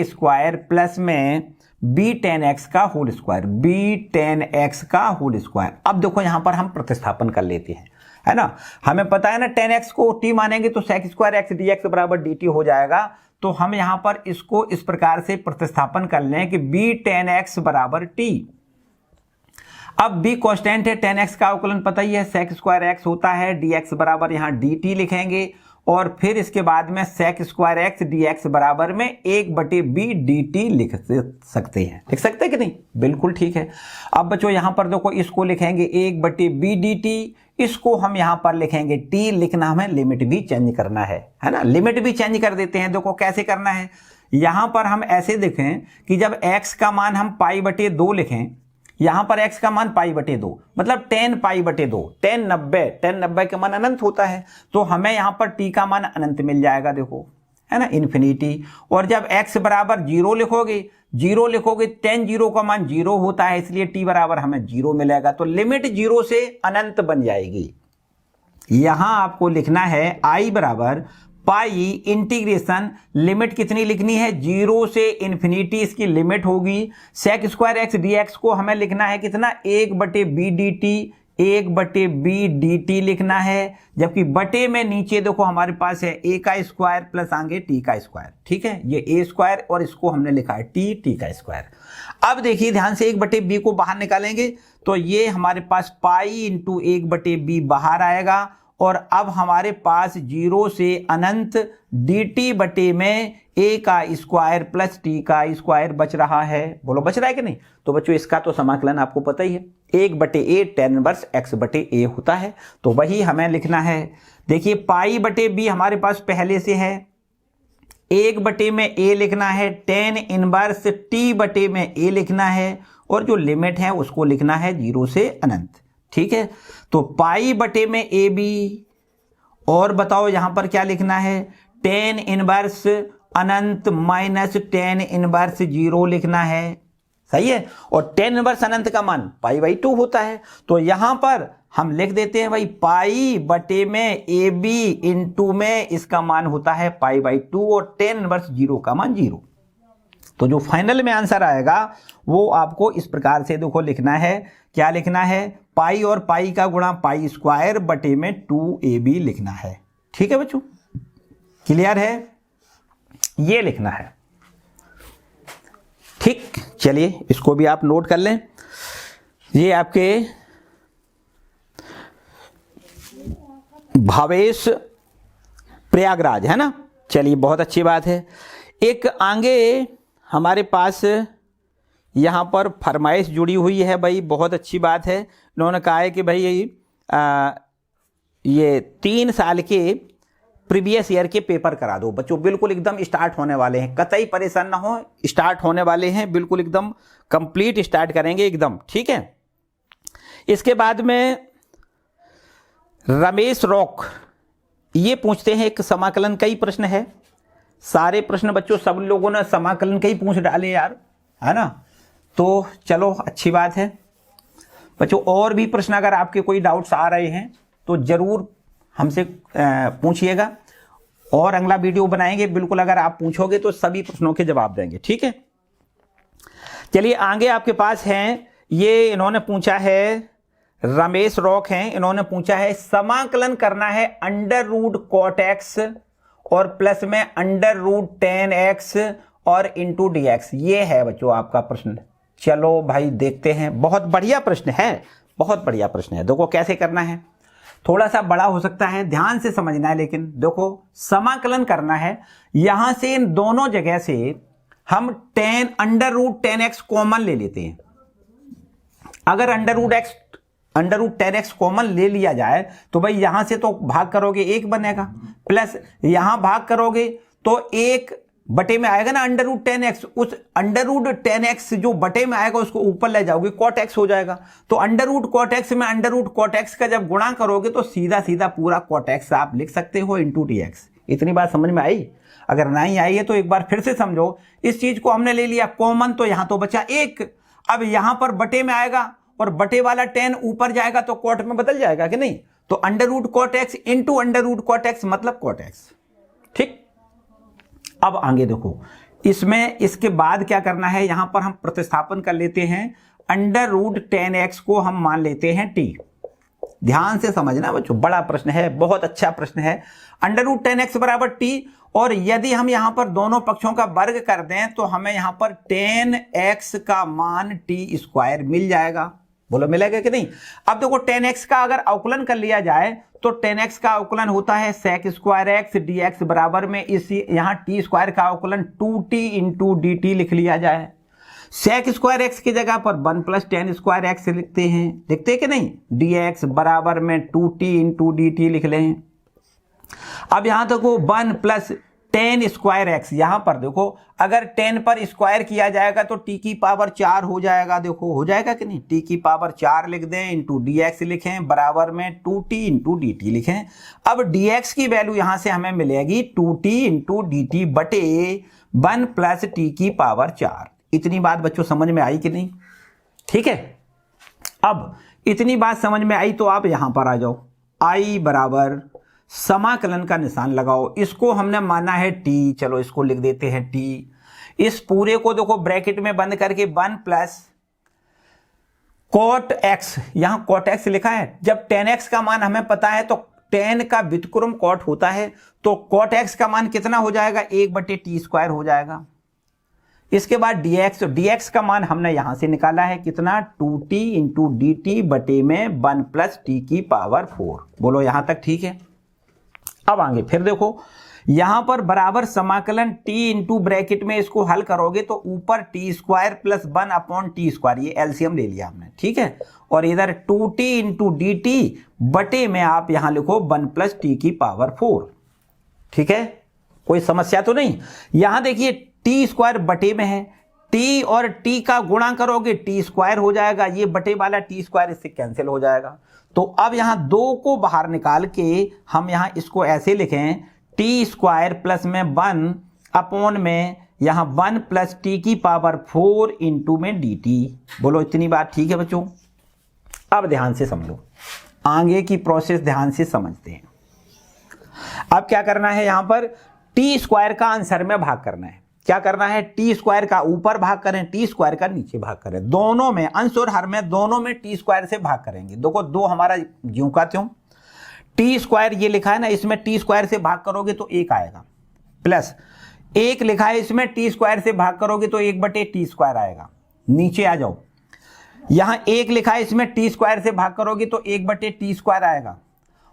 स्क्वायर प्लस में b tan x का whole square, b tan x का होल स्क्वायर। अब देखो यहां पर हम प्रतिस्थापन कर लेते हैं, है ना, हमें पता है ना tan x को t मानेंगे तो sec स्क्वायर एक्स dx बराबर dt हो जाएगा, तो हम यहां पर इसको इस प्रकार से प्रतिस्थापन कर लें कि b tan x बराबर t। अब b कांस्टेंट है, tan x का अवकलन पता ही है, sec स्क्वायर एक्स होता है, dx बराबर यहां dt लिखेंगे और फिर इसके बाद में sec स्क्वायर एक्स dx बराबर में 1/b dt लिख सकते हैं, लिख सकते हैं कि नहीं, बिल्कुल ठीक है। अब बच्चों यहां पर देखो इसको लिखेंगे 1/b dt, इसको हम यहां पर लिखेंगे t, लिखना हमें लिमिट भी चेंज करना है ना, लिमिट भी चेंज कर देते हैं। देखो कैसे करना है, यहां पर हम ऐसे देखें कि जब x का मान हम π/2 लिखें, यहां पर x का मान π/2 मतलब tan π/2, tan 90 का मान अनंत होता है, तो हमें यहां पर t का मान अनंत मिल जाएगा, देखो है ना, इन्फिनिटी। और जब x बराबर 0 लिखोगे, tan 0 का मान 0 होता है, इसलिए t बराबर हमें 0 मिलेगा, तो लिमिट 0 से अनंत बन जाएगी। यहां आपको लिखना है i बराबर पाई, इंटीग्रेशन लिमिट कितनी लिखनी है, 0 से इन्फिनिटी इसकी लिमिट होगी, sec स्क्वायर एक्स dx को हमें लिखना है कितना, 1/b dt, 1/b dt लिखना है, जबकि बटे में नीचे देखो हमारे पास है a का स्क्वायर प्लस आगे t का स्क्वायर। ठीक है, ये a स्क्वायर और इसको हमने लिखा है t का स्क्वायर। अब देखिए ध्यान से, 1/b को बाहर निकालेंगे तो ये हमारे पास पाई इंटू 1/b बाहर आएगा, और अब हमारे पास 0 से अनंत dt बटे में a का स्क्वायर प्लस t का स्क्वायर बच रहा है, बोलो बच रहा है कि नहीं। तो बच्चों इसका तो समाकलन आपको पता ही है, 1/a tan इनवर्स x/a होता है, तो वही हमें लिखना है। देखिए π/b हमारे पास पहले से है, 1 में a लिखना है, tan इनवर्स t में a लिखना है, और जो लिमिट है उसको लिखना है 0 से अनंत। ठीक है, तो π/में ab, और बताओ यहां पर क्या लिखना है, tan इनवर्स अनंत माइनस tan इनवर्स 0 लिखना है, सही है, और tan इनवर्स अनंत का मान π/2 होता है, तो यहां पर हम लिख देते हैं भाई π/में ab इंटू में इसका मान होता है π/2 और tan इनवर्स 0 का मान 0। तो जो फाइनल में आंसर आएगा वो आपको इस प्रकार से देखो लिखना है, क्या लिखना है, पाई और पाई का गुणा पाई स्क्वायर बटे में 2ab लिखना है। ठीक है बच्चों, क्लियर है, ये लिखना है। ठीक, चलिए इसको भी आप नोट कर लें, ये आपके भावेश प्रयागराज है ना, चलिए बहुत अच्छी बात है। एक आगे हमारे पास यहाँ पर फरमाइश जुड़ी हुई है भाई, बहुत अच्छी बात है। इन्होंने कहा है कि भाई ये 3 साल के प्रीवियस ईयर के पेपर करा दो बच्चों, बिल्कुल एकदम स्टार्ट होने वाले हैं, कतई परेशान ना हो, स्टार्ट होने वाले हैं, बिल्कुल एकदम कंप्लीट स्टार्ट करेंगे एकदम। ठीक है, इसके बाद में रमेश रॉक ये पूछते हैं एक समाकलन कई प्रश्न है, सारे प्रश्न बच्चों सब लोगों ने समाकलन कई पूछ डाले यार, है ना, तो चलो अच्छी बात है। बच्चों और भी प्रश्न अगर आपके कोई डाउट्स आ रहे हैं तो जरूर हमसे पूछिएगा, और अगला वीडियो बनाएंगे बिल्कुल, अगर आप पूछोगे तो सभी प्रश्नों के जवाब देंगे, ठीक है। चलिए आगे आपके पास हैं, ये इन्होंने पूछा है, रमेश रॉक हैं, इन्होंने पूछा है समाकलन करना है अंडर रूट कॉट एक्स और प्लस में अंडर रूट टेन एक्स और इंटू डी एक्स। ये है बच्चों आपका प्रश्न। चलो भाई देखते हैं, बहुत बढ़िया प्रश्न है, बहुत बढ़िया प्रश्न है। देखो कैसे करना है, थोड़ा सा बड़ा हो सकता है, ध्यान से समझना है, लेकिन देखो समाकलन करना है, यहां से इन दोनों जगह से हम under root tan x common ले लेते हैं। अगर under root tan x common ले लिया जाए तो भाई यहां से तो भाग करोगे एक बनेगा, प्लस यहां भाग करोगे तो एक बटे में आएगा ना अंडर रूट टेन एक्स, उस अंडर रूट टेन एक्स जो बटे में आएगा उसको ऊपर ले जाओगे, कॉट एक्स हो जाएगा। तो अंडर रूट कॉट एक्स में अंडर रूट कॉट एक्स का जब गुणा करोगे तो सीधा सीधा पूरा कॉट एक्स आप लिख सकते हो इंटू डी एक्स। इतनी बात समझ में आई? अगर नहीं आई है तो एक बार फिर से समझो, इस चीज को हमने ले लिया कॉमन, तो यहां तो बचा एक, अब यहां पर बटे में आएगा और बटे वाला 10 ऊपर जाएगा तो कॉट में बदल जाएगा कि नहीं, तो under root cot x into under root cot x मतलब कॉट एक्स, ठीक। अब आगे देखो, इसमें इसके बाद क्या करना है, यहां पर हम प्रतिस्थापन कर लेते हैं, अंडर रूट 10x को हम मान लेते हैं t। ध्यान से समझना बच्चों, बड़ा प्रश्न है, बहुत अच्छा प्रश्न है। अंडर रूट 10x बराबर t, और यदि हम यहां पर दोनों पक्षों का वर्ग कर दें तो हमें यहां पर 10x का मान t स्क्वायर मिल जाएगा। बोलो मिलेगा कि नहीं? अब देखो 10x का अगर अवकलन कर लिया जाए तो 10x का अवकलन होता है सेक स्क्वायर एक्स dx बराबर में इसी यहां t स्क्वायर का अवकलन 2t इंटू dt लिख लिया जाए। सेक स्क्वायर एक्स की जगह पर 1 प्लस 10 स्क्वायर एक्स लिखते हैं कि नहीं, dx बराबर में 2t इंटू dt लिख लें। अब यहां देखो 1 प्लस 10 स्क्वायर एक्स, यहां पर देखो अगर 10 पर स्क्वायर किया जाएगा तो t की पावर 4 हो जाएगा। देखो हो जाएगा कि नहीं, t की पावर 4 लिख दें इंटू dx लिखें बराबर में 2t इंटू dt लिखें। अब dx की वैल्यू यहां से हमें मिलेगी 2t इंटू dt बटे 1 प्लस t की पावर 4। इतनी बात बच्चों समझ में आई कि नहीं? ठीक है, अब इतनी बात समझ में आई तो आप यहां पर आ जाओ, i बराबर समाकलन का निशान लगाओ, इसको हमने माना है t, चलो इसको लिख देते हैं t। इस पूरे को देखो ब्रैकेट में बंद करके 1 प्लस कॉट एक्स, यहां कॉट एक्स लिखा है, जब 10x का मान हमें पता है तो 10 का व्युत्क्रम कॉट होता है, तो कॉट एक्स का मान कितना हो जाएगा, 1 बटे t स्क्वायर हो जाएगा। इसके बाद dx, dx का मान हमने यहां से निकाला है कितना, 2t इंटू dt बटे में 1 प्लस t की पावर 4। बोलो यहां तक ठीक है? अब आगे फिर देखो, यहां पर बराबर समाकलन t इंटू ब्रैकेट में इसको हल करोगे तो ऊपर t square plus 1 upon T square, ये एलसीएम ले लिया हमने, ठीक है, और इधर 2t इंटू dt बटे में आप यहां लिखो 1 प्लस t की पावर 4। ठीक है, कोई समस्या तो नहीं? यहां देखिए टी स्क्वायर बटे में है, t और t का गुणा करोगे t स्क्वायर हो जाएगा, ये बटे वाला t स्क्वायर इससे कैंसिल हो जाएगा। तो अब यहां 2 को बाहर निकाल के हम यहां इसको ऐसे लिखें, t स्क्वायर प्लस में 1 अपॉन में यहां 1 प्लस t की पावर 4 इंटू में dt। बोलो इतनी बात ठीक है बच्चों? अब ध्यान से समझो, आगे की प्रोसेस ध्यान से समझते हैं। अब क्या करना है, यहां पर टी स्क्वायर का आंसर में भाग करना है। क्या करना है, टी स्क्वायर का ऊपर भाग करें, टी स्क्वायर का नीचे भाग करें, दोनों में अंश और हर में दोनों में टी स्क्वायर से भाग करेंगे। देखो 2 हमारा ज्यों का त्यों, टी स्क्वायर ये लिखा है ना, इसमें टी स्क्वायर से भाग करोगे तो 1 आएगा, प्लस 1 लिखा है इसमें टी स्क्वायर से भाग करोगे तो 1 बटे टी स्क्वायर आएगा। नीचे आ जाओ, यहां 1 लिखा है इसमें टी स्क्वायर से भाग करोगे तो 1 बटे टी स्क्वायर आएगा,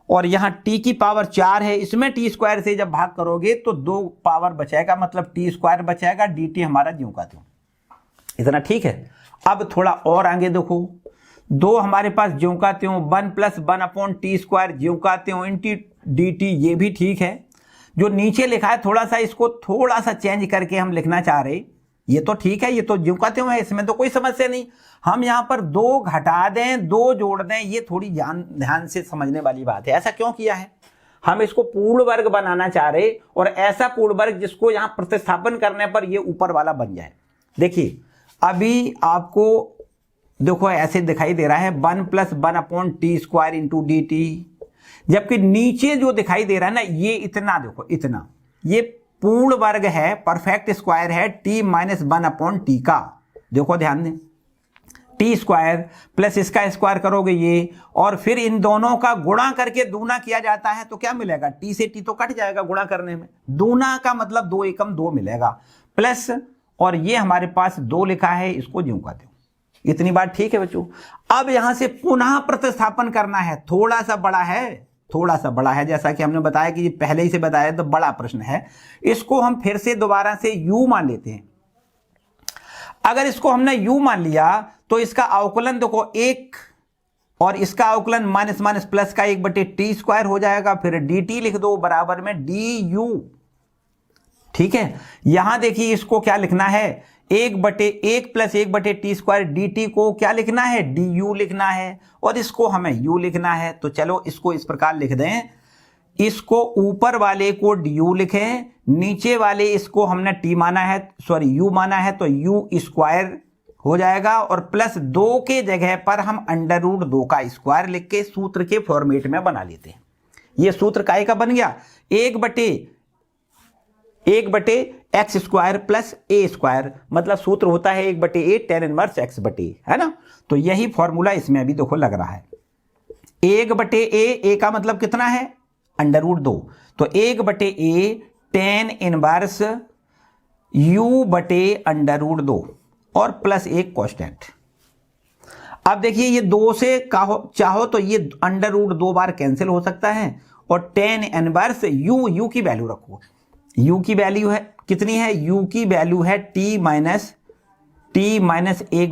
और यहां t की पावर 4 है, इसमें टी स्क्वायर से जब भाग करोगे तो 2 पावर बचाएगा, मतलब टी स्क्वायर बचाएगा, dt हमारा ज्यों का त्यों। इतना ठीक है? अब थोड़ा और आगे देखो, 2 हमारे पास ज्यों का त्यों, 1 प्लस 1 अपॉन टी स्क्वायर ज्यों का त्यों इंटू dt, ये भी ठीक है। जो नीचे लिखा है थोड़ा सा इसको थोड़ा सा चेंज करके हम लिखना चाह रहे, ये तो ठीक है, ये तो ज्यों का त्यों है, इसमें तो कोई समस्या नहीं। हम यहां पर 2 घटा दें 2 जोड़ दें, ये थोड़ी ध्यान से समझने वाली बात है। ऐसा क्यों किया है, हम इसको पूर्ण वर्ग बनाना चाह रहे, और ऐसा पूर्ण वर्ग जिसको यहां प्रतिस्थापन करने पर ये ऊपर वाला बन जाए। देखिए अभी आपको देखो ऐसे दिखाई दे रहा है 1 + 1/t² इंटू डी टी, जबकि नीचे जो दिखाई दे रहा है ना ये इतना, देखो इतना, ये पूर्ण वर्ग है, परफेक्ट स्क्वायर है t - 1/t का। देखो ध्यान दें, t² प्लस इसका स्क्वायर करोगे ये, और फिर इन दोनों का गुणा करके दूना किया जाता है तो क्या मिलेगा, t से t तो कट जाएगा गुणा करने में, दूना का मतलब 2 एकम 2 मिलेगा, प्लस और ये हमारे पास 2 लिखा है, इसको ज्यों का त्यों। इतनी बात ठीक है बच्चों। अब यहां से पुनः प्रतिस्थापन करना है, थोड़ा सा बड़ा है, जैसा कि हमने बताया कि ये पहले ही से बताया तो बड़ा प्रश्न है। इसको हम फिर से दोबारा से u मान लेते हैं। अगर इसको हमने u मान लिया तो इसका अवकलन देखो 1 और इसका अवकलन माइनस माइनस प्लस का 1/t² हो जाएगा, फिर dt लिख दो बराबर में du। ठीक है, यहां देखिए इसको क्या लिखना है, 1/1 + 1/t² dt को क्या लिखना है, du लिखना है, और इसको हमें u लिखना है। तो चलो इसको इस प्रकार लिख दें, इसको ऊपर वाले को du लिखें, नीचे वाले इसको हमने t माना है, सॉरी u माना है, तो u² हो जाएगा, और प्लस 2 के जगह पर हम √2 का स्क्वायर लिख के सूत्र के फॉर्मेट में बना लेते हैं। ये सूत्र काय का बन गया, 1/x² प्लस a², मतलब सूत्र होता है 1/a tan 1x/a, है ना। तो यही फॉर्मूला इसमें अभी देखो लग रहा है, 1/a का मतलब कितना है, √2, तो 1/a tan 1 u/√2 और प्लस एक कांस्टेंट। अब देखिए ये 2 से चाहो तो ये √2 बार कैंसिल हो सकता है, और tan 1 u की वैल्यू रखो, u की वैल्यू है कितनी है, u की वैल्यू है t -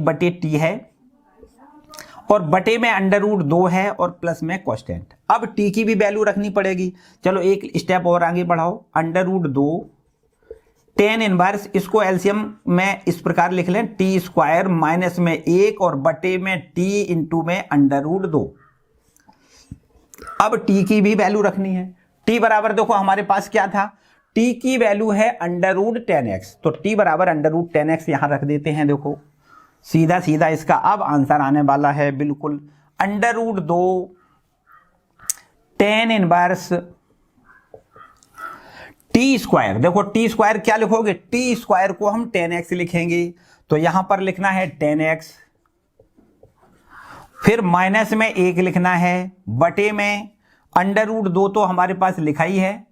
1/t है, और बटे में √2 है, और प्लस में कांस्टेंट। अब t की भी वैल्यू रखनी पड़ेगी, चलो एक स्टेप और आगे बढ़ाओ, √2 tan 1, इसको एलसीएम में इस प्रकार लिख लें, t² माइनस में 1 और बटे में t इंटू में √2। अब t की भी वैल्यू रखनी है, t बराबर देखो हमारे पास क्या था, t की वैल्यू है √10x, तो t बराबर √10x यहां रख देते हैं। देखो सीधा सीधा इसका अब आंसर आने वाला है बिल्कुल √2 tan 1 t²। देखो t² क्या लिखोगे, t² को हम 10x लिखेंगे, तो यहां पर लिखना है 10x, फिर माइनस में 1 लिखना है, बटे में √2 तो हमारे पास लिखा ही है,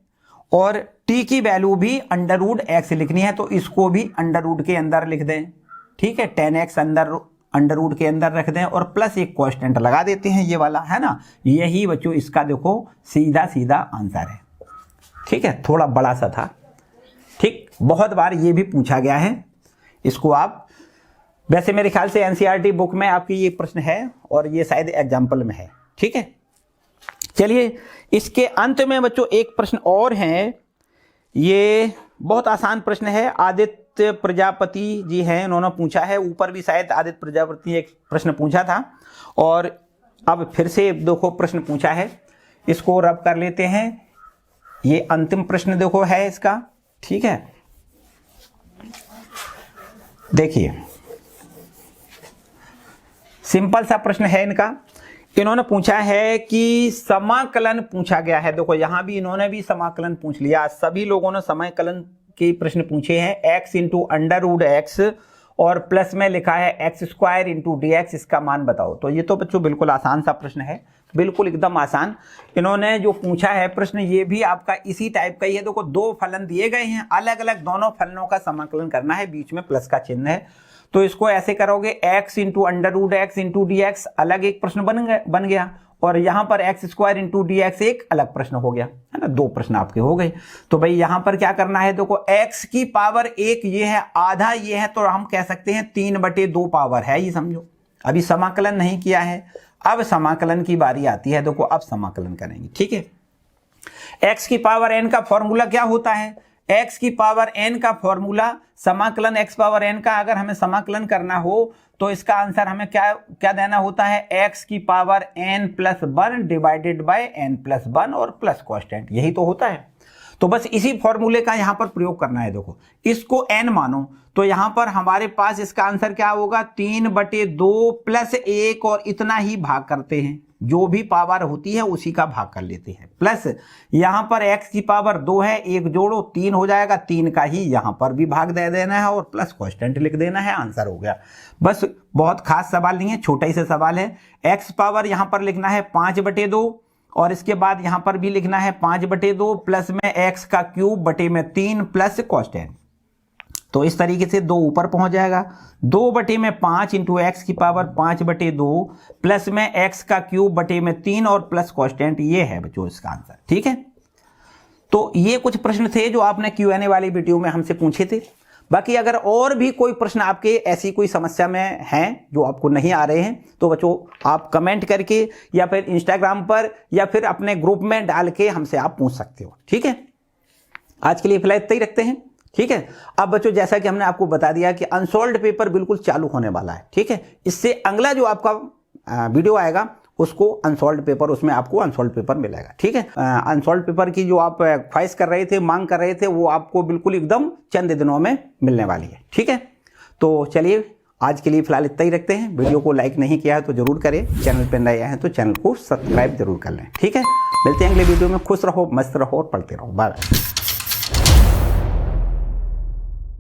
और t की वैल्यू भी √x लिखनी है, तो इसको भी √ के अंदर लिख दें। ठीक है, 10x अंदर √ के अंदर रख दें, और प्लस एक कांस्टेंट लगा देते हैं, ये वाला है ना। यही बच्चों इसका देखो सीधा सीधा आंसर है। ठीक है, थोड़ा बड़ा सा था, ठीक, बहुत बार ये भी पूछा गया है, इसको आप वैसे मेरे ख्याल से एनसीईआरटी बुक में आपकी ये प्रश्न है, और ये शायद एग्जाम्पल में है। ठीक है, चलिए इसके अंत में बच्चों एक प्रश्न और है, ये बहुत आसान प्रश्न है, आदित्य प्रजापति जी हैं, उन्होंने पूछा है, ऊपर भी शायद आदित्य प्रजापति एक प्रश्न पूछा था, और अब फिर से देखो प्रश्न पूछा है, इसको रब कर लेते हैं। ये अंतिम प्रश्न देखो है इसका। ठीक है, देखिए सिंपल सा प्रश्न है इनका। इन्होंने पूछा है कि समाकलन पूछा गया है, देखो यहां भी इन्होंने भी समाकलन पूछ लिया, सभी लोगों ने समाकलन के प्रश्न पूछे हैं, x इंटू √x और प्लस में लिखा है x² इंटू dx, इसका मान बताओ। तो ये तो बच्चों बिल्कुल आसान सा प्रश्न है, बिल्कुल एकदम आसान। इन्होंने जो पूछा है प्रश्न ये भी आपका इसी टाइप का ही है। देखो 2 फलन दिए गए हैं, अलग अलग दोनों फलनों का समाकलन करना है, बीच में प्लस का चिन्ह है, तो इसको ऐसे करोगे x into √x into dx, अलग एक प्रश्न बन गया, और यहां पर x² इंटू dx एक अलग प्रश्न हो गया, है ना, 2 प्रश्न आपके हो गए। तो भाई यहां पर क्या करना है, देखो x की पावर 1 ये है, आधा ये है, तो हम कह सकते हैं 3/2 पावर है, ये समझो। अभी समाकलन नहीं किया है, अब समाकलन की बारी आती है। देखो अब समाकलन करेंगे। ठीक है, x की पावर n का फॉर्मूला क्या होता है, x की पावर n का फॉर्मूला समाकलन x पावर n का अगर हमें समाकलन करना हो तो इसका आंसर हमें क्या क्या देना होता है, x की power n+1 divided by n+1 और प्लस कांस्टेंट, यही तो होता है। तो बस इसी फॉर्मूले का यहां पर प्रयोग करना है। देखो इसको n मानो तो यहां पर हमारे पास इसका आंसर क्या होगा, 3/2 प्लस 1 और इतना ही भाग करते हैं, जो भी पावर होती है उसी का भाग कर लेते हैं। प्लस यहां पर x की पावर 2 है, एक जोड़ो 3 हो जाएगा, 3 का ही यहां पर भी भाग दे देना है और प्लस कांस्टेंट लिख देना है, आंसर हो गया। बस बहुत खास सवाल नहीं है, छोटा ही सा सवाल है। x पावर यहां पर लिखना है 5/2 और इसके बाद यहां पर भी लिखना है 5/2 प्लस में x का क्यूब बटे में 3 प्लस कांस्टेंट। तो इस तरीके से 2 ऊपर पहुंच जाएगा, 2/5 इंटू एक्स की पावर 5/2 प्लस में x का क्यूब बटे में 3 और प्लस कांस्टेंट, ये है बच्चों इसका आंसर। ठीक है, तो ये कुछ प्रश्न थे जो आपने Q&A वाली वीडियो में हमसे पूछे थे। बाकी अगर और भी कोई प्रश्न आपके ऐसी कोई समस्या में हैं जो आपको नहीं आ रहे हैं तो बच्चों आप कमेंट करके या फिर इंस्टाग्राम पर या फिर अपने ग्रुप में डाल के हमसे आप पूछ सकते हो। ठीक है, आज के लिए फिलहाल इतना ही रखते हैं। ठीक है, अब बच्चों जैसा कि हमने आपको बता दिया कि अनसॉल्व्ड पेपर बिल्कुल चालू होने वाला है। ठीक है, इससे अगला जो आपका वीडियो आएगा उसको अनसॉल्व्ड पेपर, उसमें आपको अनसॉल्व्ड पेपर मिलेगा। ठीक है, अनसॉल्व्ड पेपर की जो आप ख्वाहिश कर रहे थे, मांग कर रहे थे, वो आपको बिल्कुल एकदम चंद दिनों में मिलने वाली है। ठीक है, तो चलिए आज के लिए फिलहाल इतना ही रखते हैं। वीडियो को लाइक नहीं किया है तो जरूर करें, चैनल पर नए आए हैं तो चैनल को सब्सक्राइब जरूर कर लें। ठीक है, मिलते हैं अगले वीडियो में। खुश रहो, मस्त रहो और पढ़ते रहो। Bye bye.